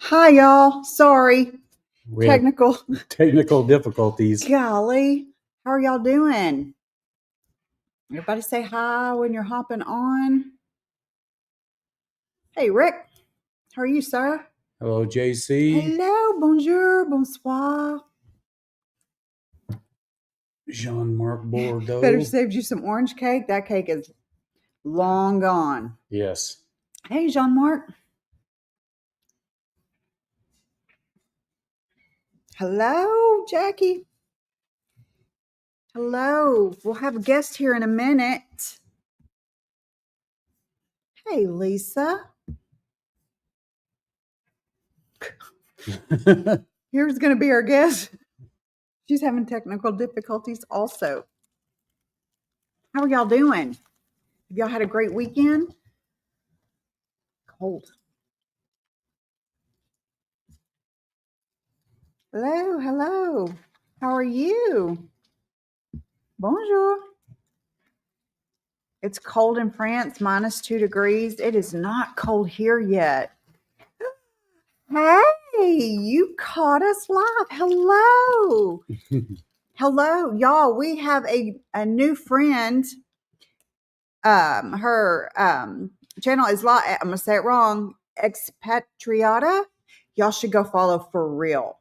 Hi, y'all. Sorry. Technical difficulties. Golly. How are y'all doing? Everybody say hi when you're hopping on. Hey, Rick. How are you, sir? Hello, JC. Hello. Bonjour. Bonsoir. Jean-Marc Bordeaux. Better saved you some orange cake. That cake is long gone. Yes. Hey, Jean-Marc. Hello, Jackie. Hello. We'll have a guest here in a minute. Hey, Lisa. Here's going to be our guest. She's having technical difficulties also. How are y'all doing? Have y'all had a great weekend? Cold. Hello, hello. How are you? Bonjour. It's cold in France, -2 degrees. It is not cold here yet. Hey, you caught us live. Hello. Hello, y'all. We have a new friend. Her channel is I'm gonna say it wrong. Expatriata. Y'all should go follow for real.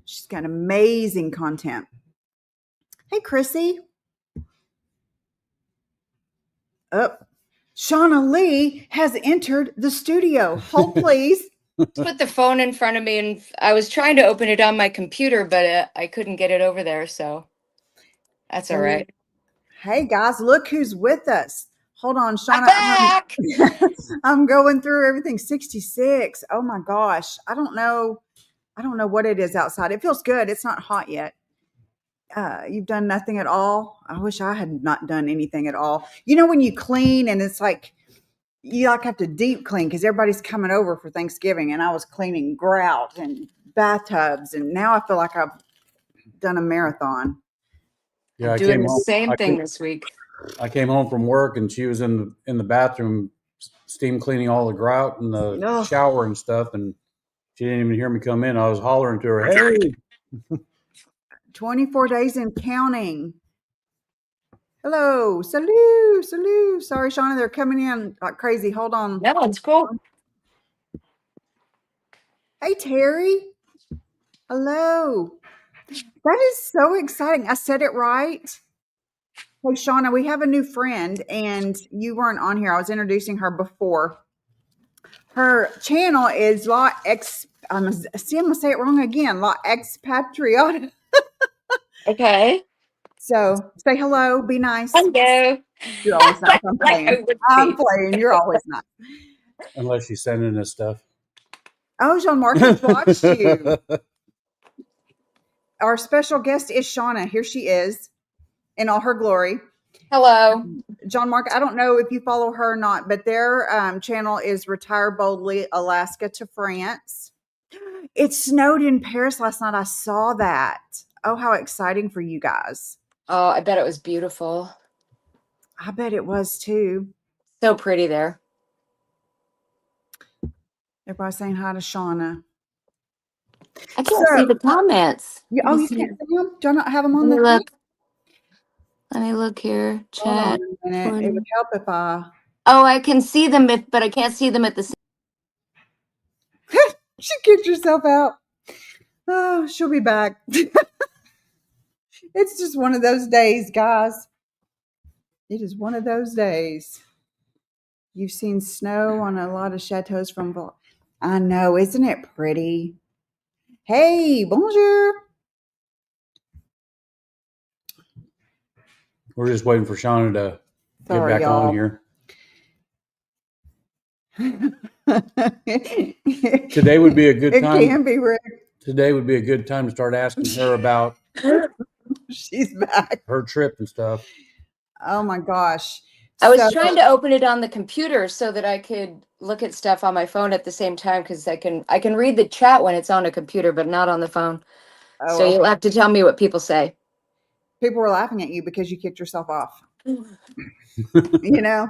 She's got amazing content. Hey, Chrissy. Shauna Lee has entered the studio. Hold, please. Put the phone in front of me, and I was trying to open it on my computer, but I couldn't get it over there, so that's all right. Hey, guys, look who's with us. Hold on, Shauna. I'm back. I'm going through everything. 66. Oh, my gosh. I don't know what it is outside. It feels good. It's not hot yet. You've done nothing at all? I wish I had not done anything at all. You know when you clean and it's like you have to deep clean because everybody's coming over for Thanksgiving, and I was cleaning grout and bathtubs, and now I feel like I've done a marathon. Yeah, I'm doing the same thing this week. I came home from work and she was in the bathroom steam cleaning all the grout in the shower and stuff, and she didn't even hear me come in. I was hollering to her, "Hey!" 24 days and counting. Hello, salut, salut. Sorry, Shauna, they're coming in like crazy. Hold on. No, it's cool. Hey, Terry. Hello. That is so exciting. I said it right. Hey, Shauna, we have a new friend, and you weren't on here. I was introducing her before. Her channel is I'm going to say it wrong again. La Expatriata. Okay. So say hello. Be nice. Hello. You're always nice. I'm playing. I'm playing. You're always nice. Unless she's sending us stuff. Oh, Jean-Marc has watched you. Our special guest is Shauna. Here she is in all her glory. Hello. Jean-Marc, I don't know if you follow her or not, but their channel is Retire Boldly, Alaska to France. It snowed in Paris last night. I saw that. Oh, how exciting for you guys. Oh, I bet it was beautiful. I bet it was too. So pretty there. Everybody's saying hi to Shauna. I can't see the comments. You can't see them? Do I not have them on the look? Let me look here. Chat. Hold on a minute. It would help if I... Oh, I can see them, but I can't see them at the same. She kicked herself out. Oh, she'll be back. It's just one of those days, guys. It is one of those days. You've seen snow on a lot of chateaus from... I know. Isn't it pretty? Hey, bonjour. We're just waiting for Shauna to get back on here. Today would be a good time. It can be, Rick. Today would be a good time to start asking her about she's back, her trip and stuff. Oh my gosh. I was trying to open it on the computer so that I could look at stuff on my phone at the same time, because I can read the chat when it's on a computer, but not on the phone. So you'll have to tell me what people say. People were laughing at you because you kicked yourself off. you know?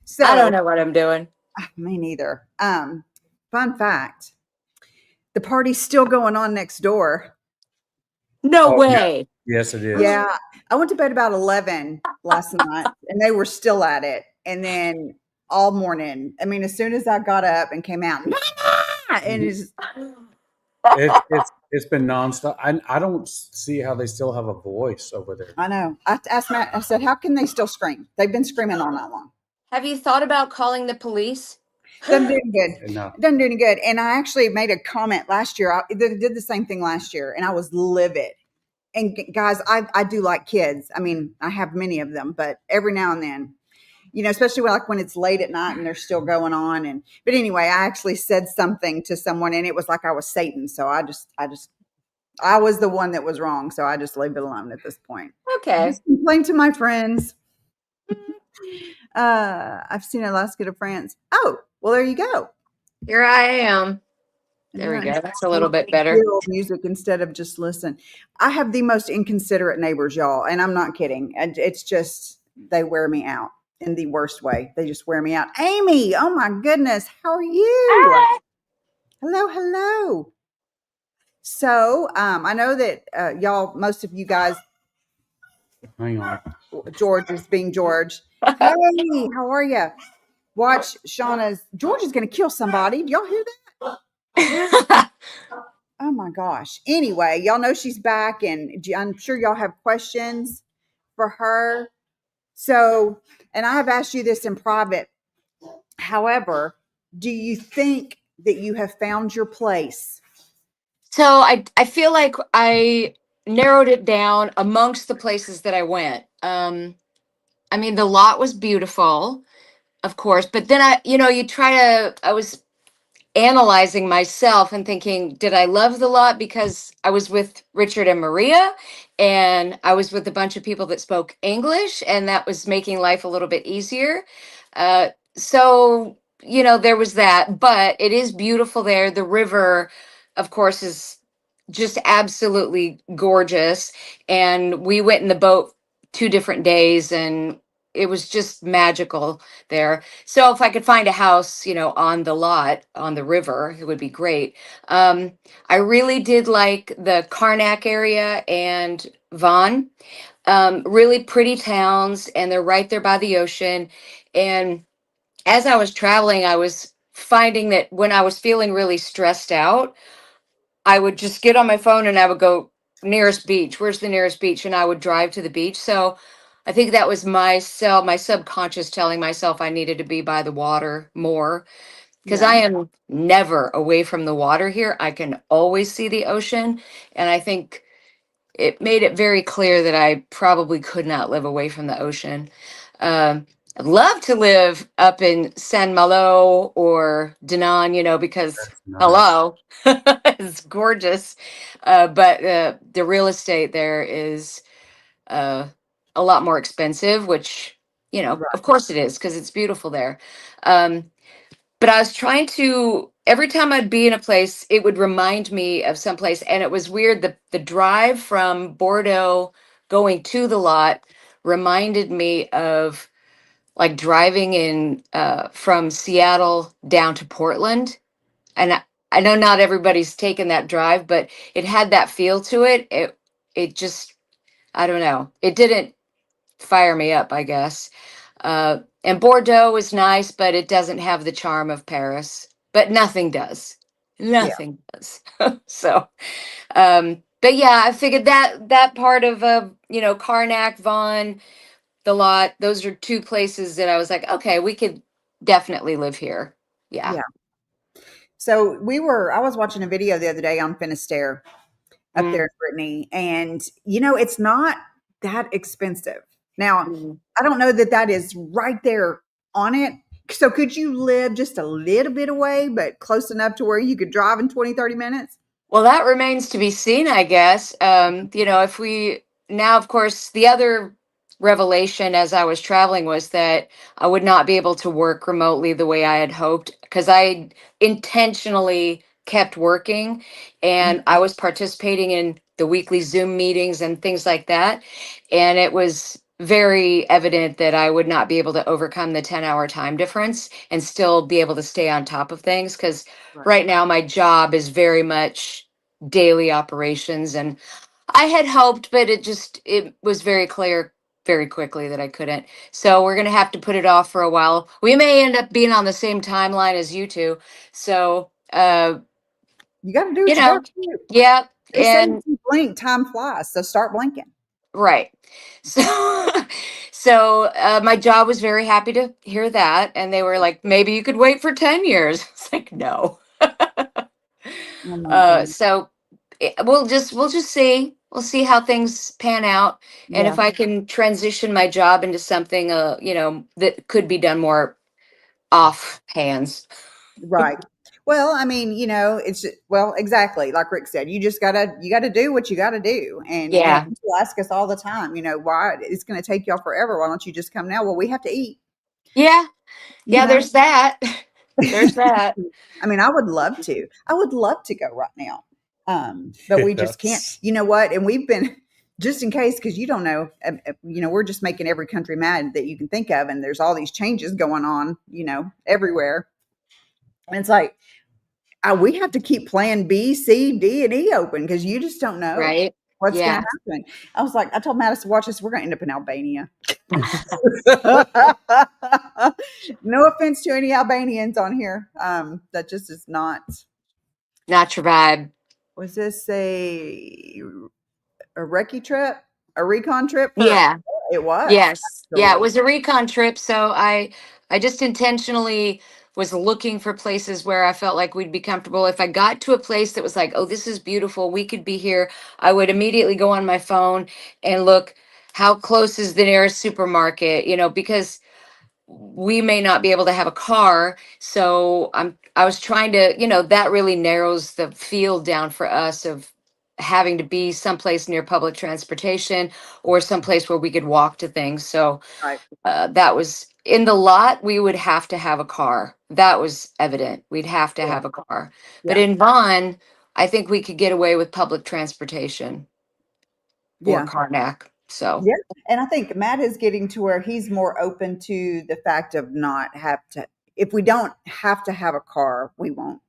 So, I don't know what I'm doing. me neither. Fun fact, the party's still going on next door. No Oh, yeah. way. Yes, it is. Yeah. I went to bed about 11 last night and they were still at it. And then all morning, I mean, as soon as I got up and came out, and It's been nonstop. I don't see how they still have a voice over there. I know. I asked Matt, I said, how can they still scream? They've been screaming all night long. Have you thought about calling the police? Doesn't do any good. No. Doesn't do any good. And I actually made a comment last year. I did the same thing last year and I was livid. And guys, I do like kids. I mean, I have many of them, but every now and then, especially when it's late at night and they're still going on. But anyway, I actually said something to someone and it was like I was Satan. So I was the one that was wrong. So I just leave it alone at this point. Okay. Just complain to my friends. I've seen Alaska to France. Oh, well, there you go. Here I am. And There we then go. That's a little bit better. music instead of just listen. I have the most inconsiderate neighbors, y'all, and I'm not kidding. It's just they wear me out in the worst way. They just wear me out. Amy, oh my goodness, how are you? Hi. Hello, hello. So I know that y'all, most of you guys, Hang on. George is being George. Hey, how are you? Watch Shauna's. George is going to kill somebody. Do y'all hear that? Oh my gosh. Anyway, y'all know she's back and I'm sure y'all have questions for her. So, and I have asked you this in private. However, do you think that you have found your place? So I feel like I narrowed it down amongst the places that I went. I mean, the lot was beautiful, of course, but then I was analyzing myself and thinking, did I love the lot because I was with Richard and Maria and I was with a bunch of people that spoke English and that was making life a little bit easier. So, there was that, but it is beautiful there. The river, of course, is just absolutely gorgeous. And we went in the boat 2 different days and it was just magical there. So if I could find a house, on the lot on the river, it would be great. Um, I really did like the Karnak area and Vaughan. Really pretty towns, and they're right there by the ocean. And as I was traveling, I was finding that when I was feeling really stressed out, I would just get on my phone and I would go nearest beach. Where's the nearest beach? And I would drive to the beach. So I think that was my subconscious telling myself I needed to be by the water more because Yeah. I am never away from the water here. I can always see the ocean. And I think it made it very clear that I probably could not live away from the ocean. I'd love to live up in San Malo or Danang, because That's nice. hello, it's gorgeous. But the real estate there is a lot more expensive, which, Right. of course it is because it's beautiful there. Um, but I was trying to every time I'd be in a place, it would remind me of someplace, and it was weird. The drive from Bordeaux going to the lot reminded me of like driving in from Seattle down to Portland. And I know not everybody's taken that drive, but it had that feel to it. It just I don't know. It didn't fire me up, I guess. And Bordeaux is nice, but it doesn't have the charm of Paris. But nothing does. Yeah. Nothing does. So, but yeah, I figured that part of Karnak, Vaughan, the lot, those are two places that I was like, okay, we could definitely live here. Yeah. Yeah. So I was watching a video the other day on Finisterre up there Mm, in Brittany, and it's not that expensive. Now, mm. I don't know that is right there on it. So could you live just a little bit away, but close enough to where you could drive in 20, 30 minutes? Well, that remains to be seen, I guess. If we now, of course, the other revelation as I was traveling was that I would not be able to work remotely the way I had hoped because I intentionally kept working and I was participating in the weekly Zoom meetings and things like that. And it was very evident that I would not be able to overcome the 10-hour time difference and still be able to stay on top of things. Because right now my job is very much daily operations. And I had hoped, but it was very clear very quickly that I couldn't. So we're going to have to put it off for a while. We may end up being on the same timeline as you two. So, you got to do what you got to do. Yeah. They say if you blink, time flies. So start blinking. Right. So, my job was very happy to hear that. And they were like, maybe you could wait for 10 years. It's like, no. So we'll just see. We'll see how things pan out. And if I can transition my job into something, that could be done more off hands. Right. Well, I mean, it's exactly like Rick said. You gotta do what you gotta do, and people ask us all the time, why it's going to take y'all forever. Why don't you just come now? Well, we have to eat. Yeah, there's that. There's that. I mean, I would love to. I would love to go right now, but we just can't. You know what? And we've been just in case because you don't know. We're just making every country mad that you can think of, and there's all these changes going on, everywhere. And it's like, we have to keep plan B, C, D, and E open because you just don't know what's going to happen. I was like, I told Madison, watch this. We're going to end up in Albania. No offense to any Albanians on here. That just is not your vibe. Was this a recce trip? A recon trip? Yeah. It was. Yes. Absolutely. Yeah, it was a recon trip. So I just intentionally was looking for places where I felt like we'd be comfortable. If I got to a place that was like, oh, this is beautiful, we could be here, I would immediately go on my phone and look how close is the nearest supermarket, because we may not be able to have a car. So I was trying to, that really narrows the field down for us of having to be someplace near public transportation or someplace where we could walk to things. So that was in the lot. We would have to have a car. That was evident. We'd have to have a car. But in Vaughn, I think we could get away with public transportation or Karnak. So and I think Matt is getting to where he's more open to the fact of not if we don't have to have a car, we won't.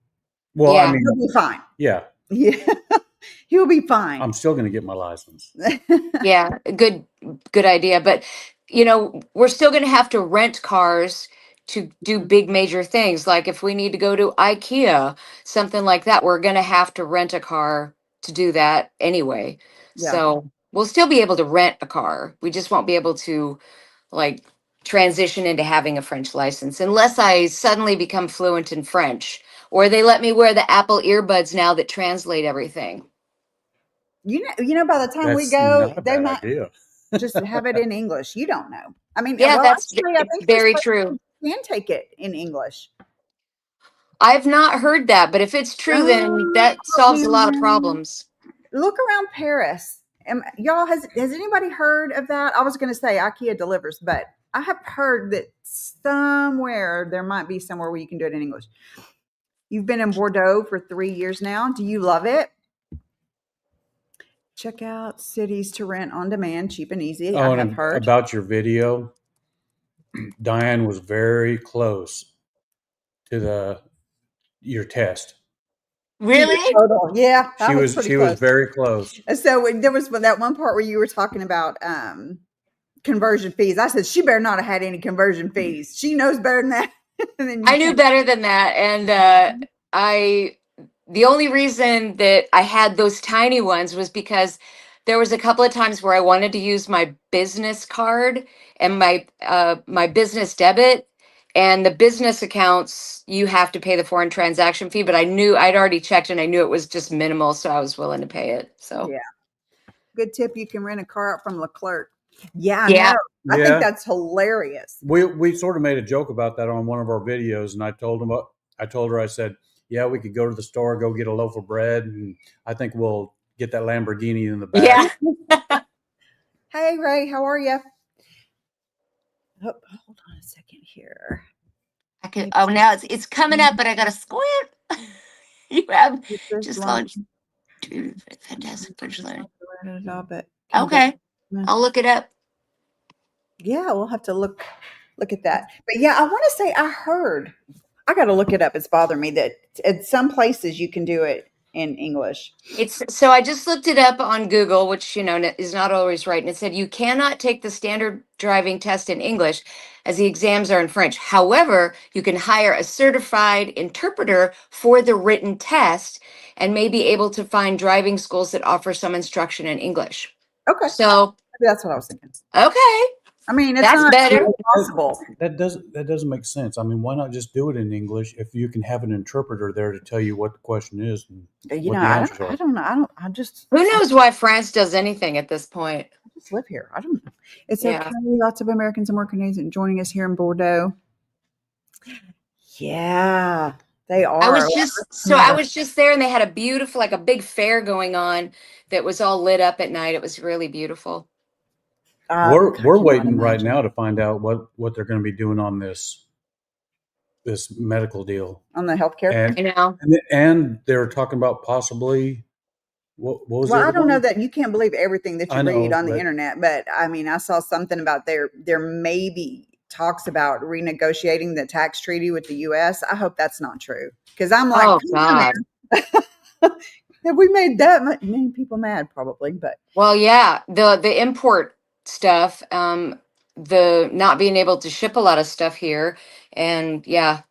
Well, I mean, he'll be fine. Yeah. He'll be fine. I'm still going to get my license. Yeah, good idea. But, we're still going to have to rent cars to do big major things. Like if we need to go to IKEA, something like that, we're going to have to rent a car to do that anyway. Yeah. So we'll still be able to rent a car. We just won't be able to transition into having a French license unless I suddenly become fluent in French or they let me wear the Apple earbuds now that translate everything. By the time we go, they might just have it in English. You don't know. I mean, that's I think very true. You can take it in English. I've not heard that, but if it's true, then that solves a lot of problems. Look around Paris. Y'all, has anybody heard of that? I was going to say IKEA delivers, but I have heard that somewhere there might be somewhere where you can do it in English. You've been in Bordeaux for 3 years now. Do you love it? Check out cities to rent on demand, cheap and easy. I have heard about your video. Diane was very close to your test. Really? Yeah, she was very close. So there was that one part where you were talking about conversion fees. I said she better not have had any conversion fees. She knows better than that. I knew better than that, and the only reason that I had those tiny ones was because there was a couple of times where I wanted to use my business card and my business debit, and the business accounts you have to pay the foreign transaction fee. But I knew I'd already checked, and I knew it was just minimal, so I was willing to pay it. So good tip. You can rent a car out from Leclerc. Yeah, I know. I think that's hilarious. We sort of made a joke about that on one of our videos, and I told her, I said, yeah, we could go to the store, go get a loaf of bread, and I think we'll get that Lamborghini in the back. Yeah. Hey, Ray, how are you? Oh, hold on a second here. Now it's coming up, but I got to squint. You have just launched fantastic. Okay, I'll look it up. Yeah, we'll have to look at that. But yeah, I want to say I heard. I got to look it up. It's bothering me that at some places you can do it in English. It's so I just looked it up on Google, which is not always right, and it said you cannot take the standard driving test in English as the exams are in French. However, you can hire a certified interpreter for the written test and may be able to find driving schools that offer some instruction in English. Okay, So, maybe that's what I was thinking. okay, I mean, it's that's not better. impossible. That doesn't make sense. I mean, why not just do it in English if you can have an interpreter there to tell you what the question is and You what know, the I answers don't, are? I don't know. I Who knows why France does anything at this point? just live here. I don't know. It's Yeah. okay. Lots of Americans and more Canadians joining us here in Bordeaux. Yeah, they are. I was just there, and they had a beautiful, like a big fair going on that was all lit up at night. It was really beautiful. We're cannot waiting right imagine. now to find out what they're going to be doing on this medical deal. On the healthcare. And I know. and they're talking about possibly what was Well, the I other don't know one? that you can't believe everything that you I know, read on the but- internet, but I mean, I saw something about there may be talks about renegotiating the tax treaty with the U.S. I hope that's not true because I'm like, Oh come on, God. man. Have we made that many people mad? Probably, but Well, yeah, the import stuff, the not being able to ship a lot of stuff here, and yeah,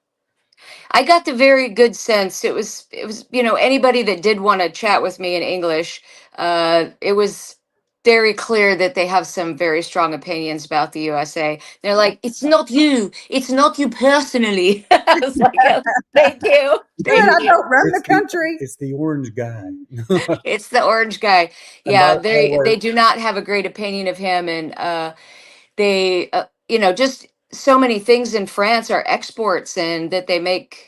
I got the very good sense it was anybody that did want to chat with me in English, it was very clear that they have some very strong opinions about the USA. They're like, it's not you personally. I was like, oh, thank you, good, I thank you. don't run the country. It's the orange guy. It's the orange guy. And Yeah, by the way- they do not have a great opinion of him, and they just so many things in France are exports, and that they make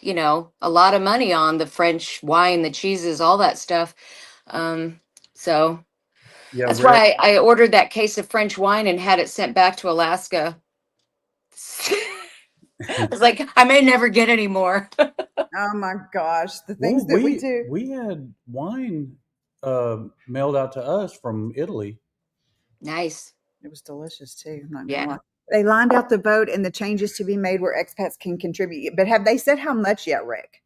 a lot of money on the French wine, the cheeses, all that stuff. So Yeah, that's Rick, why I ordered that case of French wine and had it sent back to Alaska. I was like, I may never get any more. Oh my gosh, the things that we do. We had wine mailed out to us from Italy. Nice. It was delicious too. I'm not gonna Yeah. lie. They lined out the vote and the changes to be made where expats can contribute. But have they said how much yet, Rick?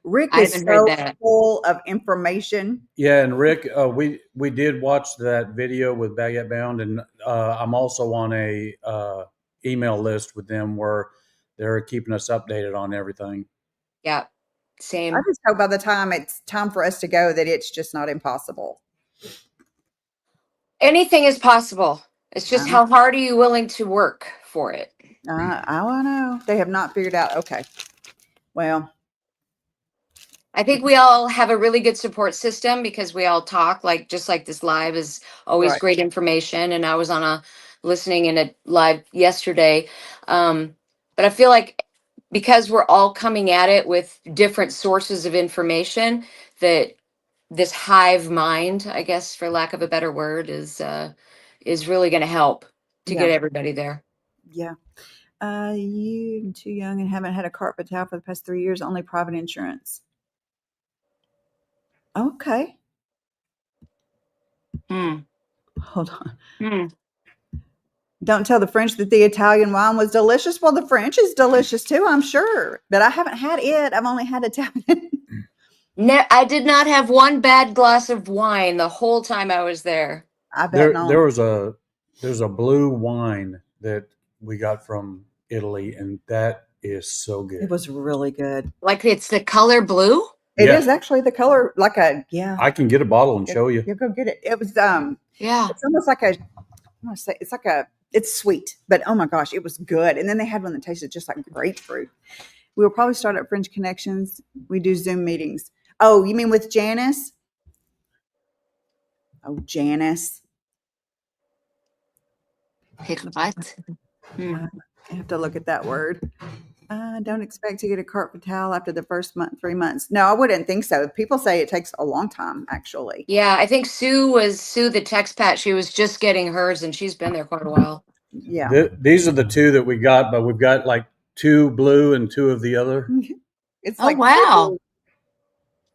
Rick I is haven't heard so that. full of information. Yeah, and Rick, we did watch that video with Baguette Bound, and I'm also on a email list with them where they're keeping us updated on everything. Yeah. I Same. just hope by the time it's time for us to go that it's just not impossible. Anything is possible. It's just how hard are you willing to work for it? I don't know. They have not figured out. Okay. Well, I think we all have a really good support system because we all talk, like just like this live is always Right. great information. And I was on a listening in a live yesterday. But I feel like because we're all coming at it with different sources of information, that this hive mind, I guess, for lack of a better word, is really going to help to Yeah. get everybody there. yeah. You're too young and haven't had a cart vital for the past 3 years, only private insurance. Okay. Hmm. Hold on. Hmm. Don't tell the French that the Italian wine was delicious. Well, the French is delicious too, I'm sure. But I haven't had it. I've only had Italian. No, I did not have one bad glass of wine the whole time I was there. I bet not. There's a blue wine that we got from Italy, and that is so good. It was really good. Like it's the color blue? It is actually the color like a I can get a bottle and show you. You go get it. It was Yeah. it's almost like I want to say it's like it's sweet, but oh my gosh, it was good. And then they had one that tasted just like grapefruit. We will probably start up French Connections. We do Zoom meetings. Oh, you mean with Janice? Oh, Janice. What? I have to look at that word. I don't expect to get a cart vital after the first 3 months. No, I wouldn't think so. People say it takes a long time, actually. Yeah, I think Sue, the textpat. She was just getting hers, and she's been there quite a while. Yeah. These are the two that we got, but we've got like 2 blue and 2 of the other. It's Oh, wow.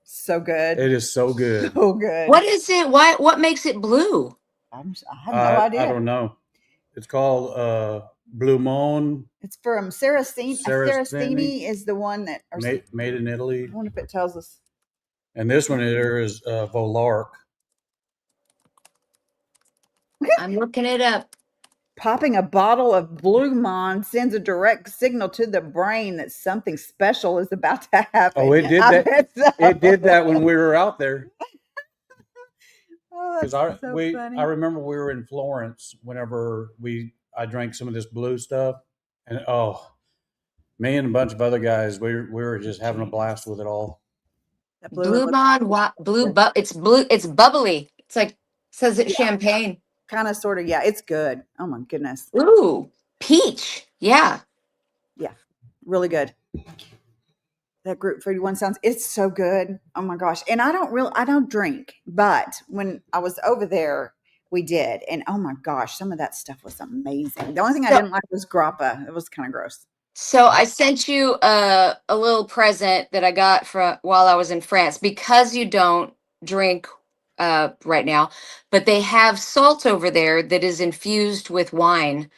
so good. It is so good. So good. What is it? What makes it blue? I have no idea. I don't know. It's called Blue Moon. It's from Saraceni. Saraceni. Saraceni is the one that Made in Italy. I wonder if it tells us. And this one here is Volark. I'm looking it up. Popping a bottle of Blue Moon sends a direct signal to the brain that something special is about to happen. Oh, it did I that. bet so. It did that when we were out there. Oh, that's Because so funny. I remember we were in Florence whenever I drank some of this blue stuff, and me and a bunch of other guys, we were just having a blast with it all. That Blue Bond, it's bubbly. It's like, says it's champagne. Kind of, sort of, yeah. It's good. Oh my goodness. Ooh, peach. Yeah. Yeah, really good. That Group 31 sounds, it's so good. Oh my gosh. And I don't drink, but when I was over there, we did. And oh my gosh, some of that stuff was amazing. The only thing I didn't like was grappa. It was kind of gross. So I sent you a little present that I got while I was in France, because you don't drink right now, but they have salt over there that is infused with wine.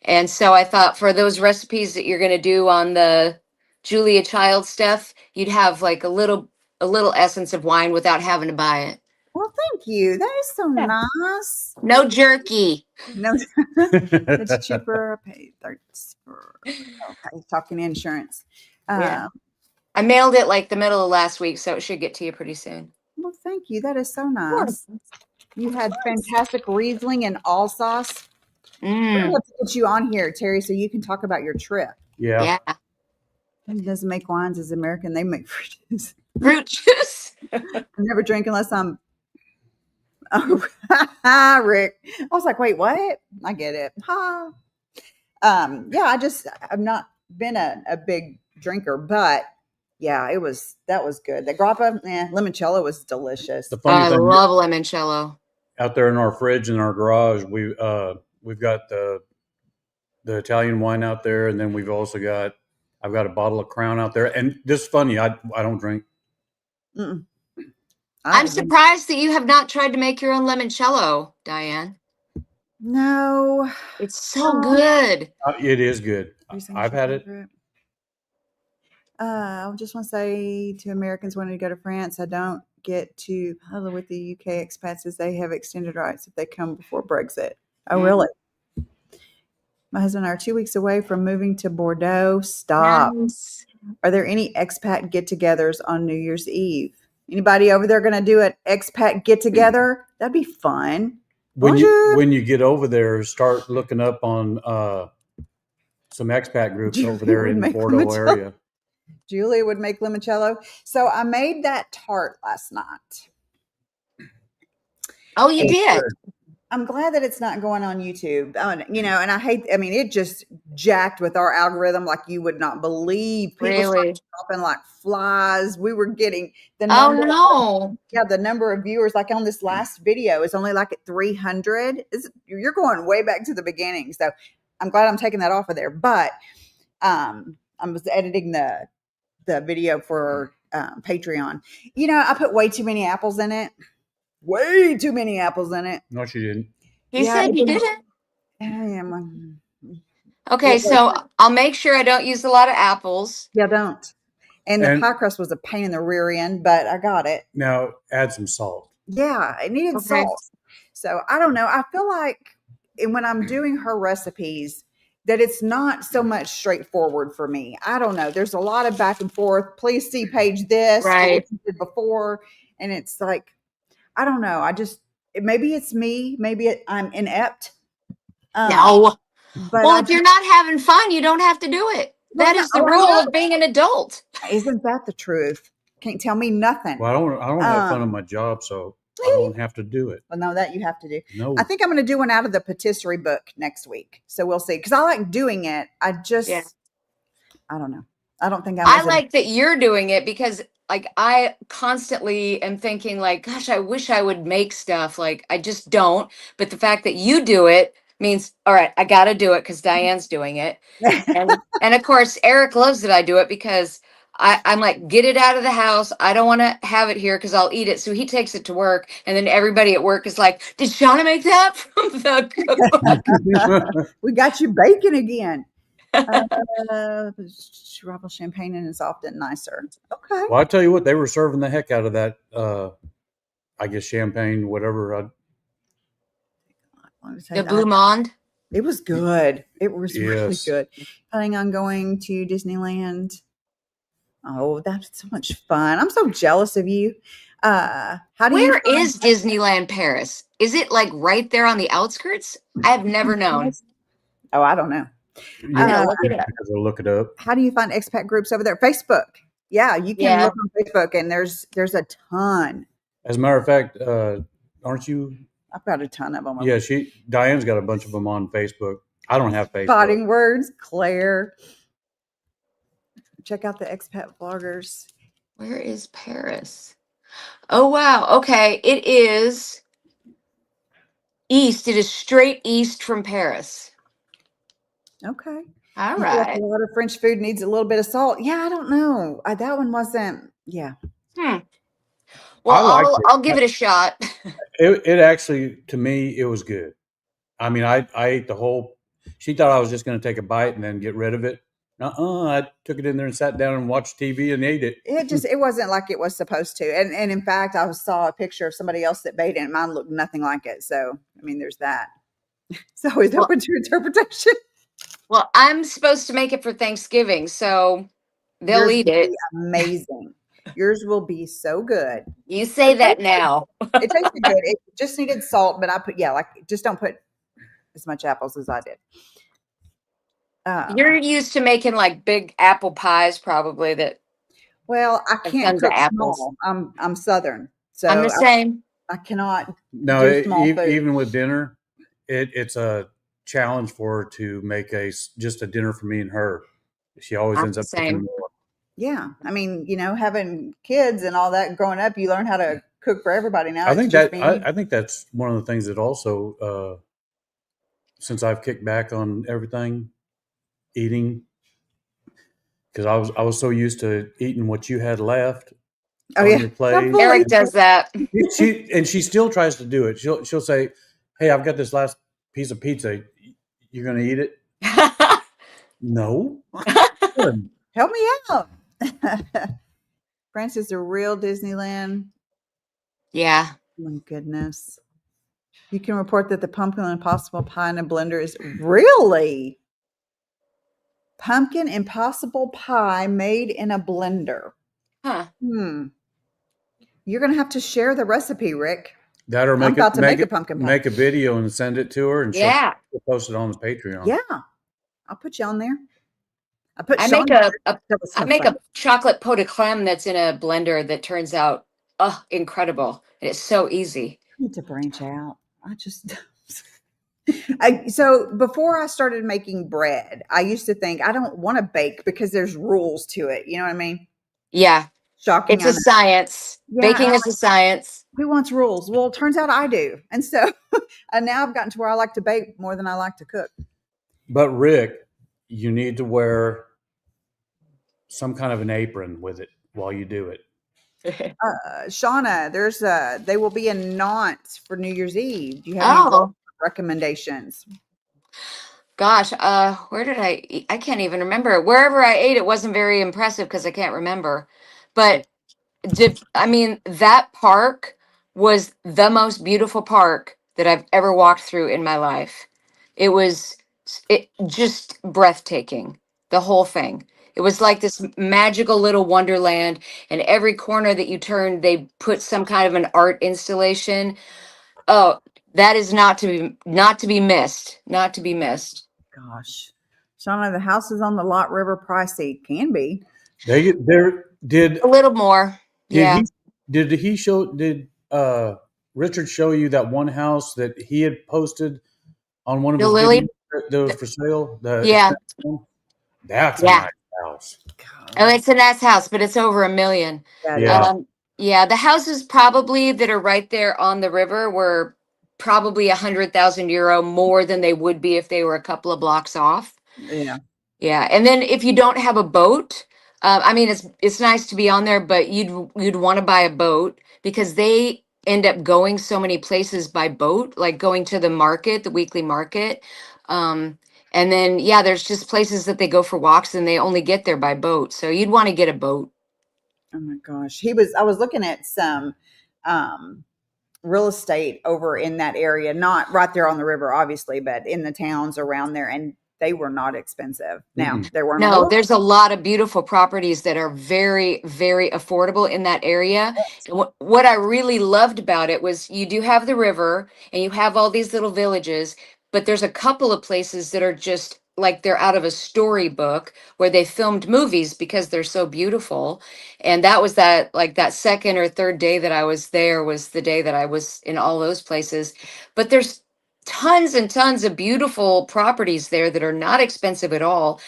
And so I thought, for those recipes that you're going to do on the Julia Child stuff, you'd have like a little essence of wine without having to buy it. Well, thank you. That is so nice. No jerky. No, it's cheaper. I paid okay, talking insurance. Yeah. I mailed it like the middle of last week, so it should get to you pretty soon. Well, thank you. That is so nice. You had fantastic Riesling and all sauce. We're going to get you on here, Terry, so you can talk about your trip. Yeah. He doesn't make wines as American. They make fruit juice. Fruit juice. I never drink unless I'm. Oh, Rick. I was like, wait, what? I get it. Ha. Yeah, I've not been a big drinker, but yeah, that was good. The grappa, limoncello was delicious. The funny thing, love limoncello. Out there in our fridge in our garage, we've got the Italian wine out there, and then I've got a bottle of Crown out there. And this is funny, I don't drink. I'm surprised that you have not tried to make your own limoncello, Diane. No. It's so good. It is good. I've had it. I just want to say to Americans wanting to go to France, I don't get to huddle with the UK expats as they have extended rights if they come before Brexit. Oh, really? My husband and I are 2 weeks away from moving to Bordeaux. Stop. Nice. Are there any expat get-togethers on New Year's Eve? Anybody over there going to do an expat get-together? That'd be fun. When you get over there, start looking up on some expat groups over there in the Bordeaux area. Julia would make limoncello. So I made that tart last night. Oh, you did? I'm glad that it's not going on YouTube. And it just jacked with our algorithm like you would not believe. People started dropping like flies. We were getting the number. Oh, no. The number of viewers, like on this last video, is only like at 300. You're going way back to the beginning. So I'm glad I'm taking that off of there. But I was editing the video for Patreon. I put way too many apples in it. Way too many apples in it. No, she didn't. You said you didn't? I am. Okay, so I'll make sure I don't use a lot of apples. Yeah, don't. And the pie crust was a pain in the rear end, but I got it. Now add some salt. Yeah, it needed salt. So I don't know. I feel like when I'm doing her recipes, that it's not so much straightforward for me. I don't know. There's a lot of back and forth. Please see page this. Right. What you did before. And it's like, I don't know. Maybe it's me. Maybe I'm inept. No. But if you're not having fun, you don't have to do it. That is the rule of being an adult. Isn't that the truth? Can't tell me nothing. Well, I don't have fun on my job, so I don't have to do it. Well, no, that you have to do. No. I think I'm going to do one out of the patisserie book next week. So we'll see. Because I like doing it. I don't know. I don't think I like that you're doing it, because like I constantly am thinking like, gosh, I wish I would make stuff. Like I just don't. But the fact that you do it means, all right, I got to do it because Diane's doing it. And of course, Eric loves that I do it because I'm like, get it out of the house. I don't want to have it here because I'll eat it. So he takes it to work, and then everybody at work is like, "Did Shauna make that from the cookbook?" We got you bacon again. Ruffle champagne and it's often nicer. Okay. Well, I tell you what, they were serving the heck out of that. I guess champagne, whatever. The Blue Monde. It was good. It was really Yes. good. Planning on going to Disneyland. Oh, that's so much fun. I'm so jealous of you. How do Where you is Disneyland Paris? Is it like right there on the outskirts? I've never known. Oh, I don't know. You I'm gonna have look it up. to look it up. How do you find expat groups over there? Facebook. Yeah, you can Yeah. look on Facebook, and there's a ton. As a matter of fact, aren't you? I've got a ton of them. Yeah, Diane's got a bunch of them on Facebook. I don't have Facebook. Spotting words, Claire. Check out the expat vloggers. Where is Paris? Oh, wow. Okay. It is east. It is straight east from Paris. Okay. All You feel like right. a lot of French food needs a little bit of salt. Yeah, I don't know. That one wasn't. Yeah. Well, I liked it. I'll give it a shot. It actually, to me, it was good. I mean, I ate the whole. She thought I was just going to take a bite and then get rid of it. I took it in there and sat down and watched TV and ate it. It wasn't like it was supposed to. And in fact, I saw a picture of somebody else that made it, and mine looked nothing like it. So, I mean, there's that. It's always open to interpretation. Well, I'm supposed to make it for Thanksgiving, so they'll Yours eat will it. be amazing. Yours will be so good. You say that now. It tasted good. It just needed salt, but just don't put as much apples as I did. You're used to making like big apple pies, probably. That well, I have can't tons of cook apples. small. I'm Southern, so I'm the same. I cannot. No, do small food. even with dinner, it's a challenge for her to make just a dinner for me and her. She always I'm ends the up cooking same. more. Yeah, I mean, having kids and all that growing up, you learn how to cook for everybody now. I It's think just that me. I think that's one of the things that also, since I've kicked back on everything, eating, because I was so used to eating what you had left on your plate. Eric does that. She still tries to do it. She'll say, "Hey, I've got this last piece of pizza. You're going to eat it?" No. Help me out. France is a real Disneyland. Yeah. Oh my goodness. You can report that the pumpkin impossible pie in a blender is really pumpkin impossible pie made in a blender. Huh. You're going to have to share the recipe, Rick. That or I'm about to make a pumpkin pie. Make a video and send it to her, and she'll post it on the Patreon. Yeah, I'll put you on there. I make a chocolate pot de creme that's in a blender that turns out incredible. And it's so easy. I need to branch out. So before I started making bread, I used to think I don't want to bake because there's rules to it. You know what I mean? Yeah. Shocking. It's a science. Yeah, Baking is a science. Who wants rules? Well, it turns out I do. And so and now I've gotten to where I like to bake more than I like to cook. But Rick, you need to wear some kind of an apron with it while you do it. Shauna, they will be in Nantes for New Year's Eve. Do you have any recommendations? Gosh, where did I eat? I can't even remember. Wherever I ate, it wasn't very impressive because I can't remember. But that park was the most beautiful park that I've ever walked through in my life. It was just breathtaking, the whole thing. It was like this magical little wonderland, and every corner that you turned, they put some kind of an art installation. Oh, that is not to be missed. Not to be missed. Gosh, Shauna, the houses on the Lot River pricey. Can be. Did a little more. Did Richard show you that one house that he had posted on one of his videos that was for sale? That's a nice house. Oh, it's a nice house, but it's over $1 million. The houses probably that are right there on the river were probably €100,000 more than they would be if they were a couple of blocks off. Yeah. And then if you don't have a boat, I mean, it's nice to be on there, but you'd want to buy a boat because they end up going so many places by boat, like going to the market, the weekly market. And then yeah, there's just places that they go for walks and they only get there by boat. So you'd want to get a boat. Oh my gosh. I was looking at some um real estate over in that area, not right there on the river, obviously, but in the towns around there, and they were not expensive. Now Mm-mm. they weren't on the No, list. there's a lot of beautiful properties that are very, very affordable in that area. And what I really loved about it was you do have the river and you have all these little villages, but there's a couple of places that are just like they're out of a storybook where they filmed movies because they're so beautiful. And that was that like that second or third day that I was there was the day that I was in all those places. But there's tons and tons of beautiful properties there that are not expensive at all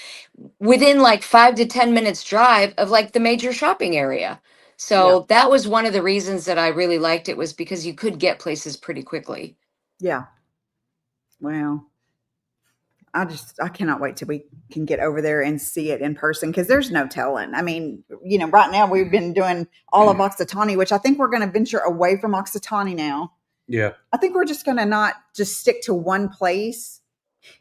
within like 5 to 10 minutes drive of like the major shopping area. Yeah, So that was one of the reasons that I really liked it was because you could get places pretty quickly. yeah. Well, I cannot wait till we can get over there and see it in person because there's no telling. I mean, right now we've been doing all of Oxitani, which I think we're going to venture away from Oxitani now. Yeah. I think we're just going to not just stick to one place,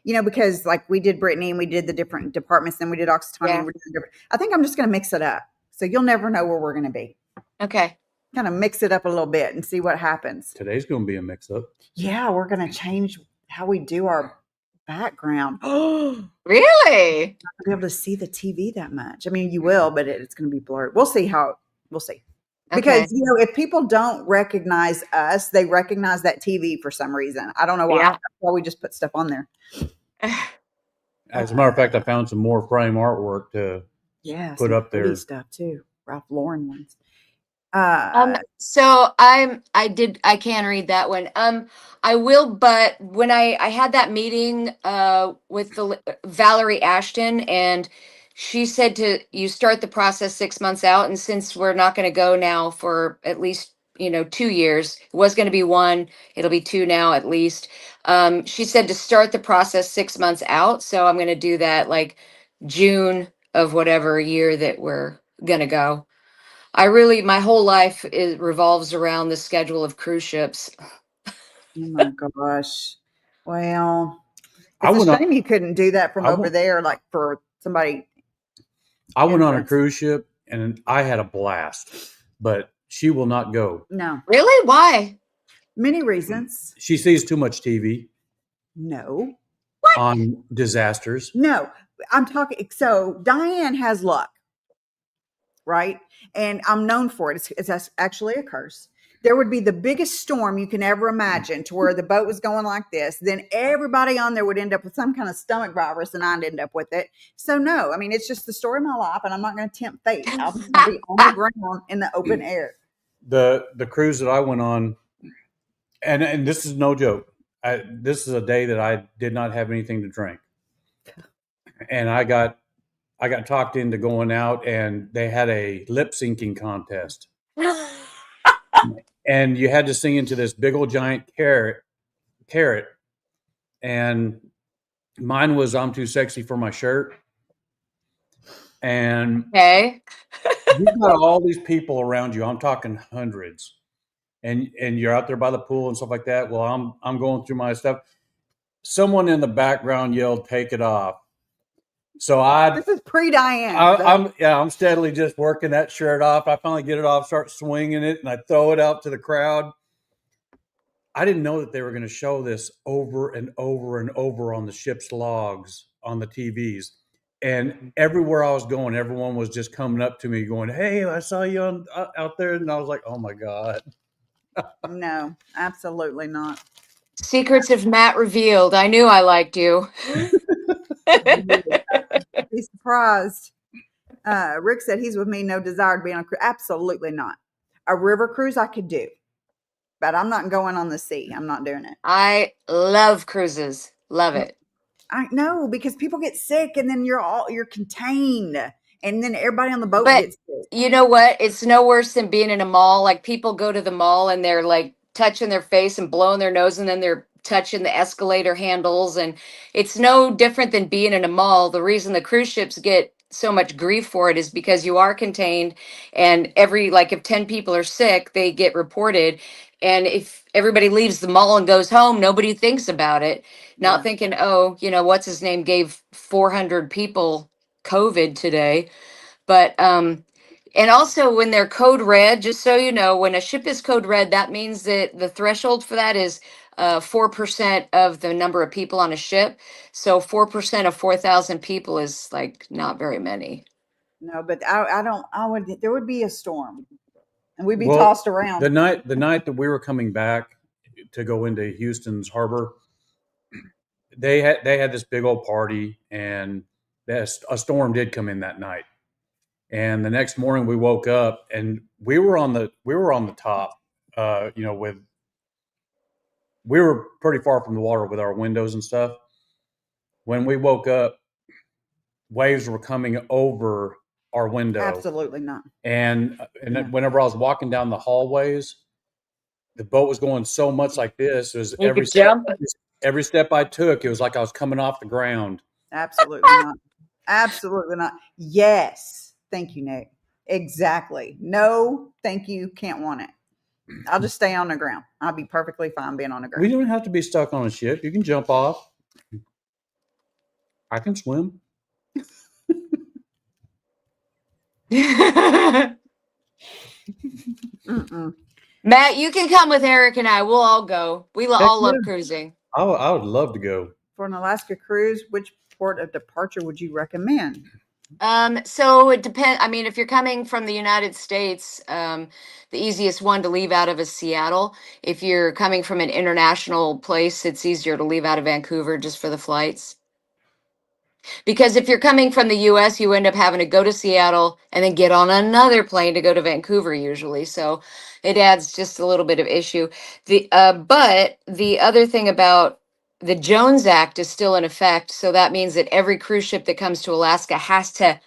because like we did Brittany and we did the different departments, then we did Oxitani. Yeah. I think I'm just going to mix it up. So you'll never know where we're going to be. Okay. Kind of mix it up a little bit and see what happens. Today's going to be a mix up. Yeah, we're going to change how we do our background. Really? Not to be able to see the TV that much. I mean, you will, but it's going to be blurred. We'll see. Because, Okay. if people don't recognize us, they recognize that TV for some reason. I don't know why. Yeah. That's why we just put stuff on there. As a matter of fact, I found some more frame artwork to put some up pretty there. stuff too. Ralph Lauren ones. So I can read that one. I will, but when I had that meeting with Valerie Ashton, and she said you start the process 6 months out, and since we're not going to go now for at least 2 years, it was going to be one, it'll be two now at least. She said to start the process 6 months out, so I'm going to do that like June of whatever year that we're going to go. My whole life revolves around the schedule of cruise ships. Oh my gosh. Well, I it's went a on. shame you couldn't do that from I over went- there, like for somebody. I went on a Influence. cruise ship and I had a blast, but she will not go. No. Really? Why? Many reasons. She sees too much TV No. on disasters. No. I'm talking. So Diane has luck, right? And I'm known for it. It's actually a curse. There would be the biggest storm you can ever imagine to where the boat was going like this. Then everybody on there would end up with some kind of stomach virus and I'd end up with it. So no, I mean, it's just the story of my life and I'm not going to tempt fate. I'll just be on the ground in the open air. The cruise that I went on, and this is no joke. This is a day that I did not have anything to drink. And I got talked into going out and they had a lip syncing contest. And you had to sing into this big old giant carrot. And mine was I'm Too Sexy for My Shirt. And Okay. you've got all these people around you. I'm talking hundreds. And you're out there by the pool and stuff like that. Well, I'm going through my stuff. Someone in the background yelled, "Take it off." So This is pre-Diane. I'm steadily just working that shirt off. I finally get it off, start swinging it, and I throw it out to the crowd. I didn't know that they were going to show this over and over and over on the ship's logs on the TVs. And everywhere I was going, everyone was just coming up to me going, "Hey, I saw you out there." And I was like, "Oh my God." No, absolutely not. Secrets of Matt revealed. I knew I liked you. Be surprised. Rick said he's with me. No desire to be on a cruise. Absolutely not. A river cruise I could do, but I'm not going on the sea. I'm not doing it. I love cruises. Love it. I know because people get sick and then you're contained and then everybody on the boat But gets sick. you know what? It's no worse than being in a mall. Like people go to the mall and they're like touching their face and blowing their nose and then they're touching the escalator handles. And it's no different than being in a mall. The reason the cruise ships get so much grief for it is because you are contained, and every, like, if 10 people are sick, they get reported. And if everybody leaves the mall and goes home, nobody thinks about it, not Yeah. thinking, oh, what's his name gave 400 people COVID today. But and also when they're code red, just so you know, when a ship is code red, that means that the threshold for that is 4% of the number of people on a ship. So 4% of 4,000 people is like not very many. No, but I don't. I would. There would be a storm, and we'd be Well, tossed around. the night that we were coming back to go into Houston's harbor, they had this big old party, and a storm did come in that night. And the next morning we woke up, and we were on the top. With we were pretty far from the water with our windows and stuff. When we woke up, waves were coming over our window. Absolutely not. And Yeah. whenever I was walking down the hallways, the boat was going so much like this. It was You could jump. every step I took, it was like I was coming off the ground. Absolutely not. Absolutely not. Yes. Thank you, Nick. Exactly. No, thank you. Can't want it. I'll just stay on the ground. I'll be perfectly fine being on the ground. We don't have to be stuck on a ship. You can jump off. I can swim. Mm-mm. Matt, you can come with Eric and I. We'll all go. We all love cruising. I would love to go. For an Alaska cruise, which port of departure would you recommend? So it depends. I mean, if you're coming from the United States, the easiest one to leave out of is Seattle. If you're coming from an international place, it's easier to leave out of Vancouver just for the flights. Because if you're coming from the US, you end up having to go to Seattle and then get on another plane to go to Vancouver usually. So it adds just a little bit of issue. But the other thing about the Jones Act is still in effect. So that means that every cruise ship that comes to Alaska has to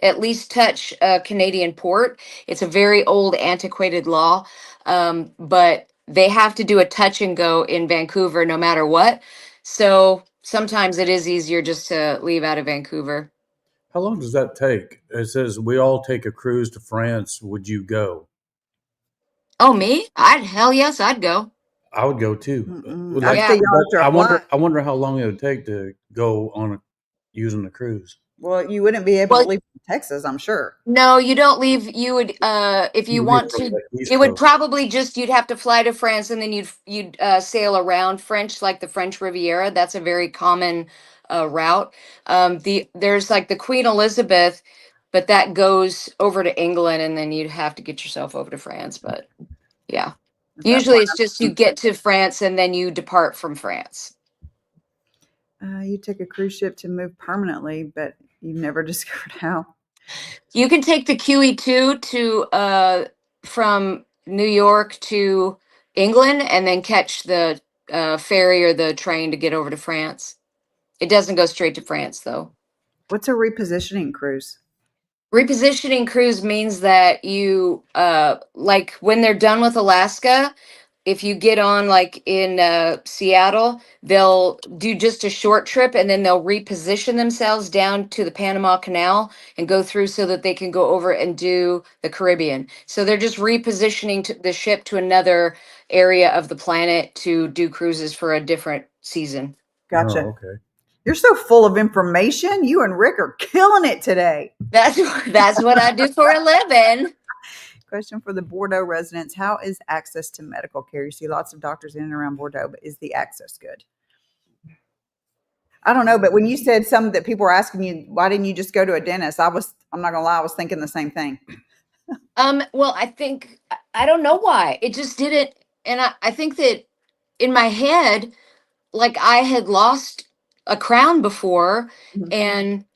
at least touch a Canadian port. It's a very old, antiquated law. But they have to do a touch and go in Vancouver no matter what. So sometimes it is easier just to leave out of Vancouver. How long does that take? It says we all take a cruise to France. Would you go? Oh, me? Hell yes, I'd go. I would go too. Mm-mm. Like, I'd stay on after a flight. I wonder how long it would take to go on using a cruise. Well, you wouldn't be able to leave Texas, I'm sure. No, you don't leave. You would, if you want to, it would probably just, you'd have to fly to France and then you'd sail around French, like the French Riviera. That's a very common route. There's like the Queen Elizabeth, but that goes over to England and then you'd have to get yourself over to France. But yeah, usually it's just you get to France and then you depart from France. You take a cruise ship to move permanently, but you've never discovered how. You can take the QE2 to from New York to England and then catch the ferry or the train to get over to France. It doesn't go straight to France, though. What's a repositioning cruise? Repositioning cruise means that you, like when they're done with Alaska, if you get on like in Seattle, they'll do just a short trip and then they'll reposition themselves down to the Panama Canal and go through so that they can go over and do the Caribbean. So they're just repositioning the ship to another area of the planet to do cruises for a different season. Gotcha. Oh, okay. You're so full of information. You and Rick are killing it today. That's what I do for a living. Question for the Bordeaux residents. How is access to medical care? You see lots of doctors in and around Bordeaux, but is the access good? I don't know, but when you said some that people were asking you, why didn't you just go to a dentist? I'm not gonna lie, I was thinking the same thing. Well, I don't know why. It just didn't. And I think that in my head, like I had lost a crown before and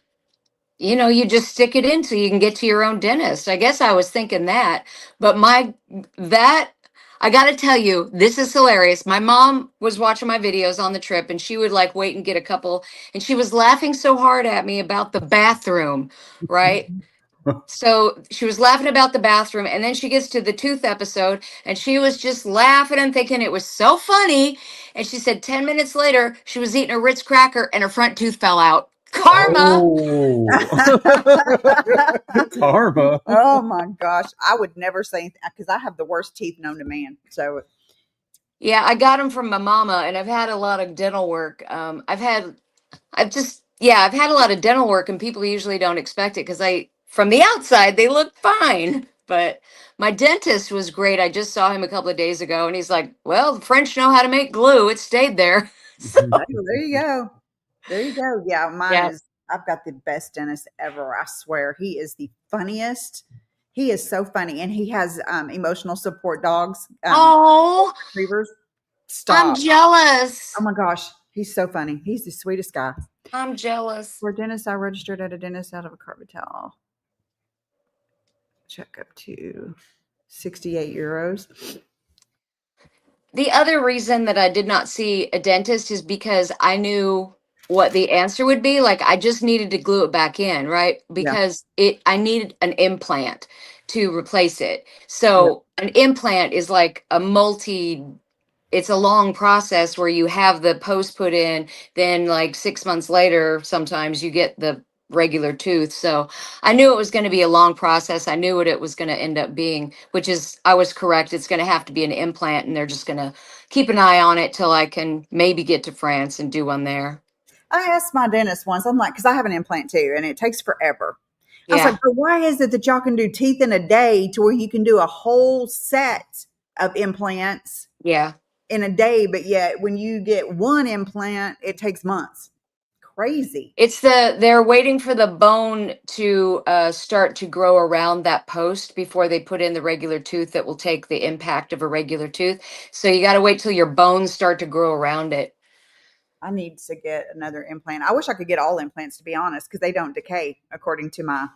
you just stick it in so you can get to your own dentist. I guess I was thinking that, but I got to tell you, this is hilarious. My mom was watching my videos on the trip and she would like wait and get a couple and she was laughing so hard at me about the bathroom, right? So she was laughing about the bathroom and then she gets to the tooth episode and she was just laughing and thinking it was so funny. And she said 10 minutes later, she was eating a Ritz cracker and her front tooth fell out. Karma. Oh. Karma. Oh my gosh. I would never say anything because I have the worst teeth known to man. So Yeah, I got them from my mama, and I've had a lot of dental work. I've had a lot of dental work, and people usually don't expect it because from the outside, they look fine. But my dentist was great. I just saw him a couple of days ago, and he's like, "Well, the French know how to make glue. It stayed there." So, there you go. There you go. Yeah, mine yeah. is. I've got the best dentist ever. I swear, he is the funniest. He is so funny, and he has emotional support dogs, Oh, retrievers. I'm Stop! jealous. Oh my gosh, he's so funny. He's the sweetest guy. I'm jealous. For a dentist, I registered at a dentist out of a carpet towel. Check up to 68 euros. The other reason that I did not see a dentist is because I knew what the answer would be. Like I just needed to glue it back in, right? Yeah, Because I needed an implant to replace it. yeah. So an implant is like it's a long process where you have the post put in, then like 6 months later, sometimes you get the regular tooth. So I knew it was going to be a long process. I knew what it was going to end up being, which is, I was correct. It's going to have to be an implant, and they're just going to keep an eye on it till I can maybe get to France and do one there. I asked my dentist once. I'm like, because I have an implant too, and it takes forever. I was like, Yeah. but why is it that y'all can do teeth in a day to where you can do a whole set of implants Yeah. in a day, but yet when you get one implant, it takes months? Crazy. They're waiting for the bone to start to grow around that post before they put in the regular tooth that will take the impact of a regular tooth. So you got to wait till your bones start to grow around it. I need to get another implant. I wish I could get all implants, to be honest, because they don't decay according to my